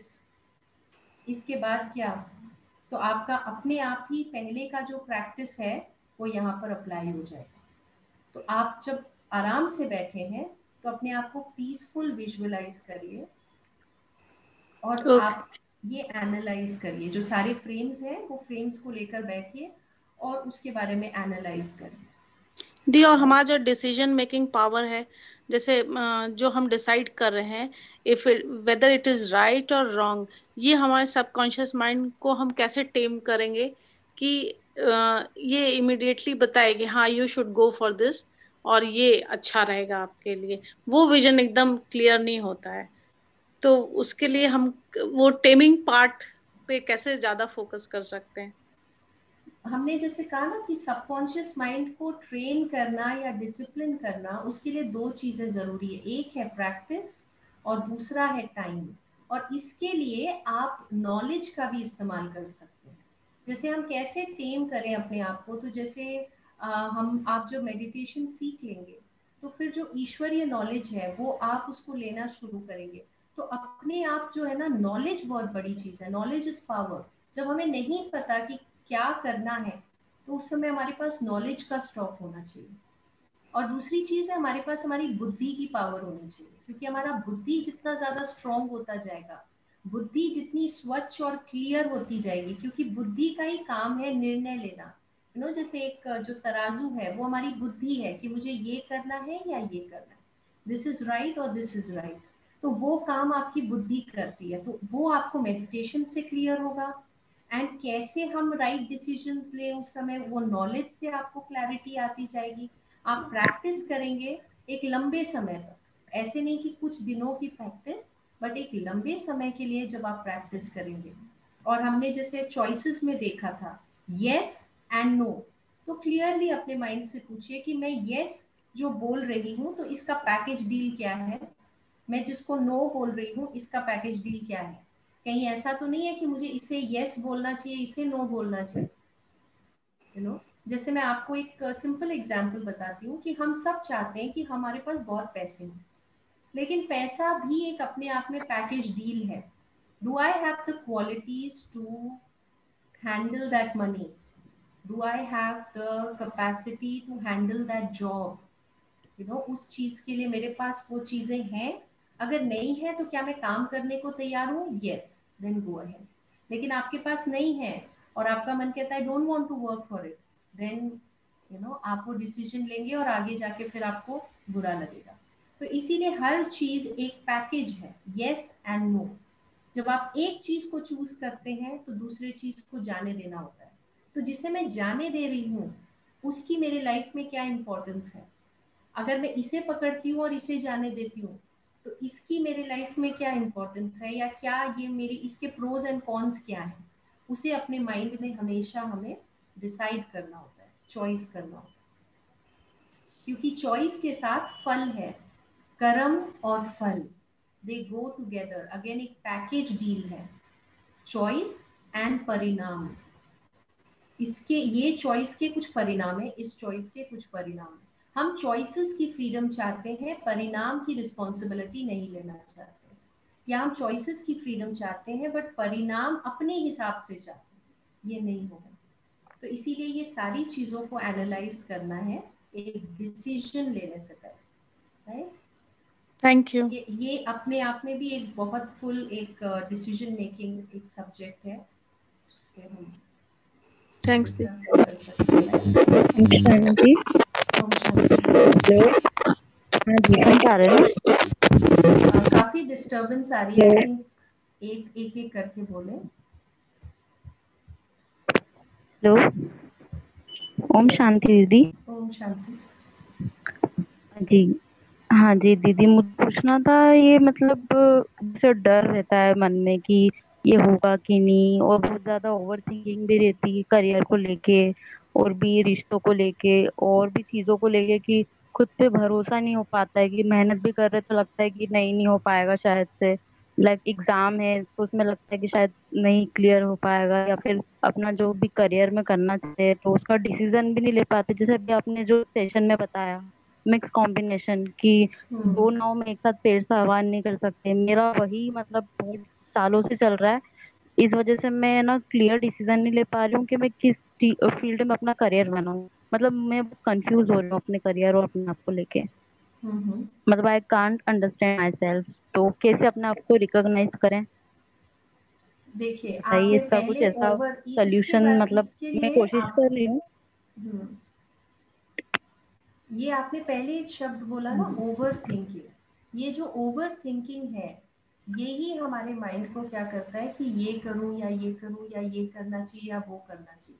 इसके बाद क्या, तो आपका अपने आप ही पहले का जो प्रैक्टिस है वो यहाँ पर अप्लाई हो जाएगा। तो आप जब आराम से बैठे हैं तो अपने आप को पीसफुल विजुअलाइज करिए और आप ये एनालाइज करिए, जो सारे फ्रेम्स हैं वो फ्रेम्स को लेकर बैठिए और उसके बारे में एनालाइज करिए। दी, और हमारा जो डिसीजन मेकिंग पावर है, जैसे जो हम डिसाइड कर रहे हैं if whether it is right और रॉन्ग, ये हमारे सबकॉन्शियस माइंड को हम कैसे टेम करेंगे कि ये इमिडिएटली बताए कि हाँ you should go for this और ये अच्छा रहेगा आपके लिए, वो विजन एकदम क्लियर नहीं होता है। तो उसके लिए हम वो टेमिंग पार्ट पे कैसे ज्यादा फोकस कर सकते हैं? हमने जैसे कहा ना कि सबकॉन्शियस माइंड को ट्रेन करना या डिसिप्लिन करना, उसके लिए दो चीजें जरूरी है, एक है प्रैक्टिस और दूसरा है टाइम। और इसके लिए आप नॉलेज का भी इस्तेमाल कर सकते हैं। जैसे हम कैसे टेम करें अपने आप को, तो जैसे आप जो मेडिटेशन सीख लेंगे तो फिर जो ईश्वरीय नॉलेज है वो आप उसको लेना शुरू करेंगे। तो अपने आप जो है ना, नॉलेज बहुत बड़ी चीज है, नॉलेज इज पावर। जब हमें नहीं पता कि क्या करना है तो उस समय हमारे पास नॉलेज का स्टॉक होना चाहिए। और दूसरी चीज है, हमारे पास हमारी बुद्धि की पावर होनी चाहिए, क्योंकि हमारा बुद्धि जितना ज्यादा स्ट्रांग होता जाएगा, बुद्धि जितनी स्वच्छ और क्लियर होती जाएगी, क्योंकि बुद्धि का ही काम है निर्णय लेना। जैसे एक जो तराजू है वो हमारी बुद्धि है कि मुझे ये करना है या ये करना है, दिस इज राइट और दिस इज राइट। तो वो काम आपकी बुद्धि करती है, तो वो आपको मेडिटेशन से क्लियर होगा। एंड कैसे हम राइट डिसीजंस ले उस समय, वो नॉलेज से आपको क्लैरिटी आती जाएगी। आप प्रैक्टिस करेंगे एक लंबे समय तक, ऐसे नहीं कि कुछ दिनों की प्रैक्टिस, बट एक लंबे समय के लिए जब आप प्रैक्टिस करेंगे। और हमने जैसे चॉइसेस में देखा था यस एंड नो, तो क्लियरली अपने माइंड से पूछिए कि मैं यस जो बोल रही हूँ तो इसका पैकेज डील क्या है, मैं जिसको नो बोल रही हूँ इसका पैकेज डील क्या है। कहीं ऐसा तो नहीं है कि मुझे इसे यस बोलना चाहिए इसे नो बोलना चाहिए। जैसे मैं आपको एक सिंपल एग्जांपल बताती हूँ कि हम सब चाहते हैं कि हमारे पास बहुत पैसे हों, लेकिन पैसा भी एक अपने आप में पैकेज डील है। Do I have the qualities to handle that money? Do I have the capacity to handle that job? उस चीज के लिए मेरे पास वो चीजें हैं? अगर नहीं है तो क्या मैं काम करने को तैयार हूँ? Yes, then go ahead. लेकिन आपके पास नहीं है और आपका मन कहता है don't want to work for it, then आप वो डिसीजन लेंगे और आगे जाके फिर आपको बुरा लगेगा। तो इसीलिए हर चीज एक पैकेज है, यस एंड नो। जब आप एक चीज को चूज करते हैं तो दूसरे चीज को जाने देना होता है। तो जिसे मैं जाने दे रही हूँ उसकी मेरे लाइफ में क्या इंपॉर्टेंस है? अगर मैं इसे पकड़ती हूँ और इसे जाने देती हूँ तो इसकी मेरे लाइफ में क्या इंपॉर्टेंस है, या क्या ये मेरी इसके प्रोज एंड कॉन्स क्या है, उसे अपने माइंड में हमेशा हमें डिसाइड करना होता है, चॉइस करना होता है। क्योंकि चॉइस के साथ फल है, कर्म और फल, दे गो टुगेदर। अगेन एक पैकेज डील है, चॉइस एंड परिणाम। इसके ये चॉइस के कुछ परिणाम है, इस चॉइस के कुछ परिणाम है। हम चॉइसेस की फ्रीडम चाहते हैं, परिणाम की रिस्पॉन्सिबिलिटी नहीं लेना चाहते। या हम चॉइसेस की फ्रीडम चाहते हैं बट परिणाम अपने हिसाब से चाहते हैं, ये नहीं होगा। तो इसीलिए ये सारी चीजों को एनालाइज करना है एक डिसीजन लेने से पहले, राइट? Thank you. ये अपने आप में भी एक बहुत फुल एक डिसीजन मेकिंग एक सब्जेक्ट है, जिसपे हम थैंक्स। डिस्कस कर सकते हैं। शांति। ओम शांति। हेलो, हाँ जी, सुन पा रहे हैं? काफी डिस्टरबेंस आ रही है, आई थिंक एक एक एक करके बोले। हेलो, ओम शांति दीदी। ओम शांति। जी, हाँ जी दीदी, मुझे पूछना था, ये मतलब जैसे डर रहता है मन में कि ये होगा कि नहीं, और बहुत ज्यादा ओवर थिंकिंग भी रहती है करियर को लेके, और भी रिश्तों को लेके, और भी चीजों को लेके, कि खुद पे भरोसा नहीं हो पाता है, कि मेहनत भी कर रहे तो लगता है कि नहीं हो पाएगा शायद से। लाइक एग्जाम है तो उसमें लगता है कि शायद नहीं क्लियर हो पाएगा, या फिर अपना जो भी करियर में करना चाहते हैं तो उसका डिसीजन भी नहीं ले पाते। जैसे अभी आपने जो सेशन में बताया, मिक्स कॉम्बिनेशन, कि दो नाव में एक साथ पैर सवार नहीं कर सकते, मेरा वही मतलब बहुत सालों से चल रहा है। इस वजह से मैं ना क्लियर डिसीजन नहीं ले पा रही हूँ कि मैं किस फील्ड में अपना करियर बनाऊं। मतलब मैं कंफ्यूज हो रही हूँ अपने करियर और अपने आप को लेके। मतलब I can't understand my self. तो कैसे अपने आप को रिकॉग्नाइज करें? देखिए बताइए आपने इसका कुछ पहले ऐसा ओवर सोल्यूशन। मतलब इसके मैं लिए कोशिश आप कर रही हूँ। ये आपने पहले एक शब्द बोला ना, ओवर थिंकिंग। ये जो ओवर थिंकिंग है ये ही हमारे माइंड को क्या करता है कि ये करूं या ये करूं या ये करना चाहिए या वो करना चाहिए,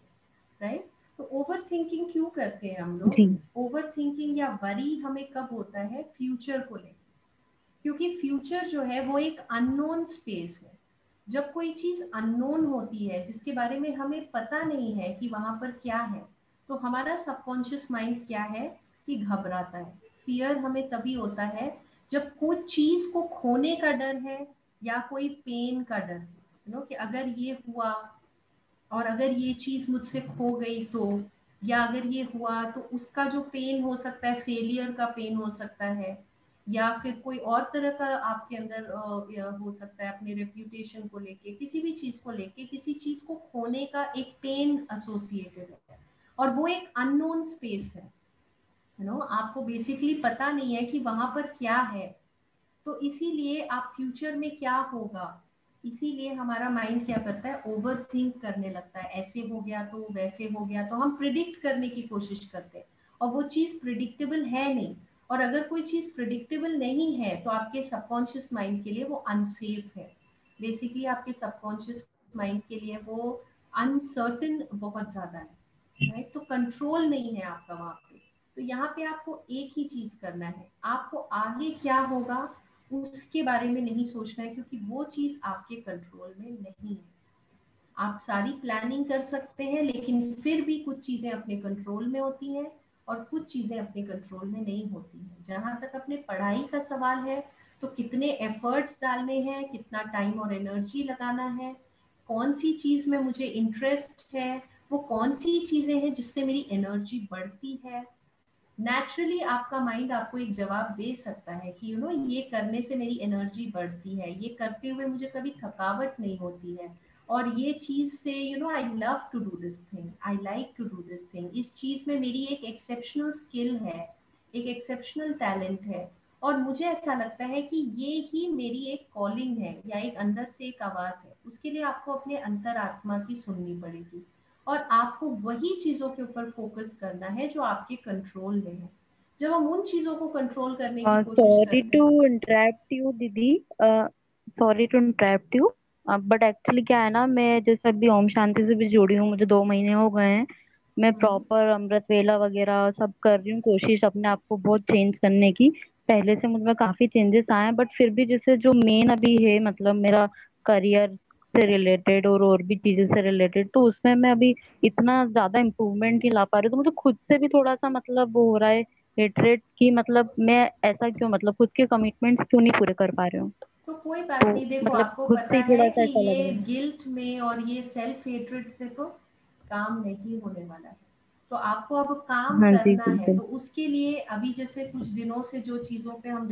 राइट? तो ओवर थिंकिंग क्यों करते हैं हम लोग? जी ओवर थिंकिंग या वरी हमें कब होता है? फ्यूचर को लेकर, क्योंकि फ्यूचर जो है वो एक अननोन स्पेस है। जब कोई चीज अननोन होती है, जिसके बारे में हमें पता नहीं है कि वहां पर क्या है, तो हमारा सबकॉन्शियस माइंड क्या है कि घबराता है। फियर हमें तभी होता है जब कोई चीज को खोने का डर है या कोई पेन का डर है, कि अगर ये हुआ और अगर ये चीज मुझसे खो गई तो, या अगर ये हुआ तो उसका जो पेन हो सकता है, फेलियर का पेन हो सकता है, या फिर कोई और तरह का आपके अंदर हो सकता है, अपने रेप्यूटेशन को लेके, किसी भी चीज को लेके, किसी चीज को खोने का एक पेन एसोसिएटेड है, और वो एक अननोन स्पेस है। आपको बेसिकली पता नहीं है कि वहां पर क्या है। तो इसीलिए आप फ्यूचर में क्या होगा, इसीलिए हमारा माइंड क्या करता है? ओवर थिंक करने लगता है, ऐसे हो गया तो, वैसे हो गया तो, हम प्रिडिक्ट करने की कोशिश करते हैं, और वो चीज प्रिडिक्टेबल है नहीं। और अगर कोई चीज प्रिडिक्टेबल नहीं है तो आपके सबकॉन्शियस माइंड के लिए वो अनसेफ है। बेसिकली आपके सबकॉन्शियस माइंड के लिए वो अनसर्टेन बहुत ज्यादा है, राइट? तो कंट्रोल नहीं है आपका वहां पे। तो यहाँ पे आपको एक ही चीज करना है, आपको आगे क्या होगा उसके बारे में नहीं सोचना है, क्योंकि वो चीज आपके कंट्रोल में नहीं है। आप सारी प्लानिंग कर सकते हैं, लेकिन फिर भी कुछ चीजें अपने कंट्रोल में होती हैं और कुछ चीजें अपने कंट्रोल में नहीं होती हैं। जहां तक अपने पढ़ाई का सवाल है, तो कितने एफर्ट्स डालने हैं, कितना टाइम और एनर्जी लगाना है, कौन सी चीज में मुझे इंटरेस्ट है, वो कौन सी चीजें हैं जिससे मेरी एनर्जी बढ़ती है। नेचुरली आपका माइंड आपको एक जवाब दे सकता है कि ये करने से मेरी एनर्जी बढ़ती है, ये करते हुए मुझे कभी थकावट नहीं होती है, और ये चीज से I love to do this thing, I like to do this thing, इस चीज में मेरी एक एक्सेप्शनल स्किल है, एक एक्सेप्शनल टैलेंट है, और मुझे ऐसा लगता है कि ये ही मेरी एक कॉलिंग है, या एक अंदर से एक आवाज है। उसके लिए आपको अपने अंतरात्मा की सुननी पड़ेगी, और आपको वही चीजों के ऊपर फोकस करना है जो आपके कंट्रोल में है। जब हम उन चीजों को कंट्रोल करने की कोशिश सॉरी करते टू हैं। इंटरप्ट यू दीदी, sorry to interrupt you, but actually क्या है ना, मैं जैसे अभी ओम शांति से भी जुड़ी हूँ, मुझे 2 महीने हो गए हैं। मैं हम्म, प्रॉपर अमृत वेला वगैरह सब कर रही हूँ, कोशिश अपने आप को बहुत चेंज करने की। पहले से मुझमें काफी चेंजेस आए हैं, बट फिर भी जैसे जो मेन अभी है, मतलब मेरा करियर से रिलेटेड और भी चीजें से रिलेटेड, तो उसमें मैं अभी इतना ज्यादा इम्प्रूवमेंट नहीं ला पा रही, तो मुझे खुद से भी थोड़ा सा मतलब वो हो रहा है हेट्रेट की, मतलब मैं ऐसा क्यों, मतलब खुद के कमिटमेंट्स क्यों नहीं पूरे कर पा रही हूँ। तो कोई बात तो नहीं, देखो मतलब आपको खुद से पता ही है थोड़ा सा कि ऐसा लग ये रहा है। गिल्ट में और ये सेल्फ हेट्रेड से तो काम नहीं होने वाला है। तो आपको अब काम हाँ जी करना है, बिल्कुल। तो उसके लिए अभी जैसे कुछ दिनों से जो चीजों पे हम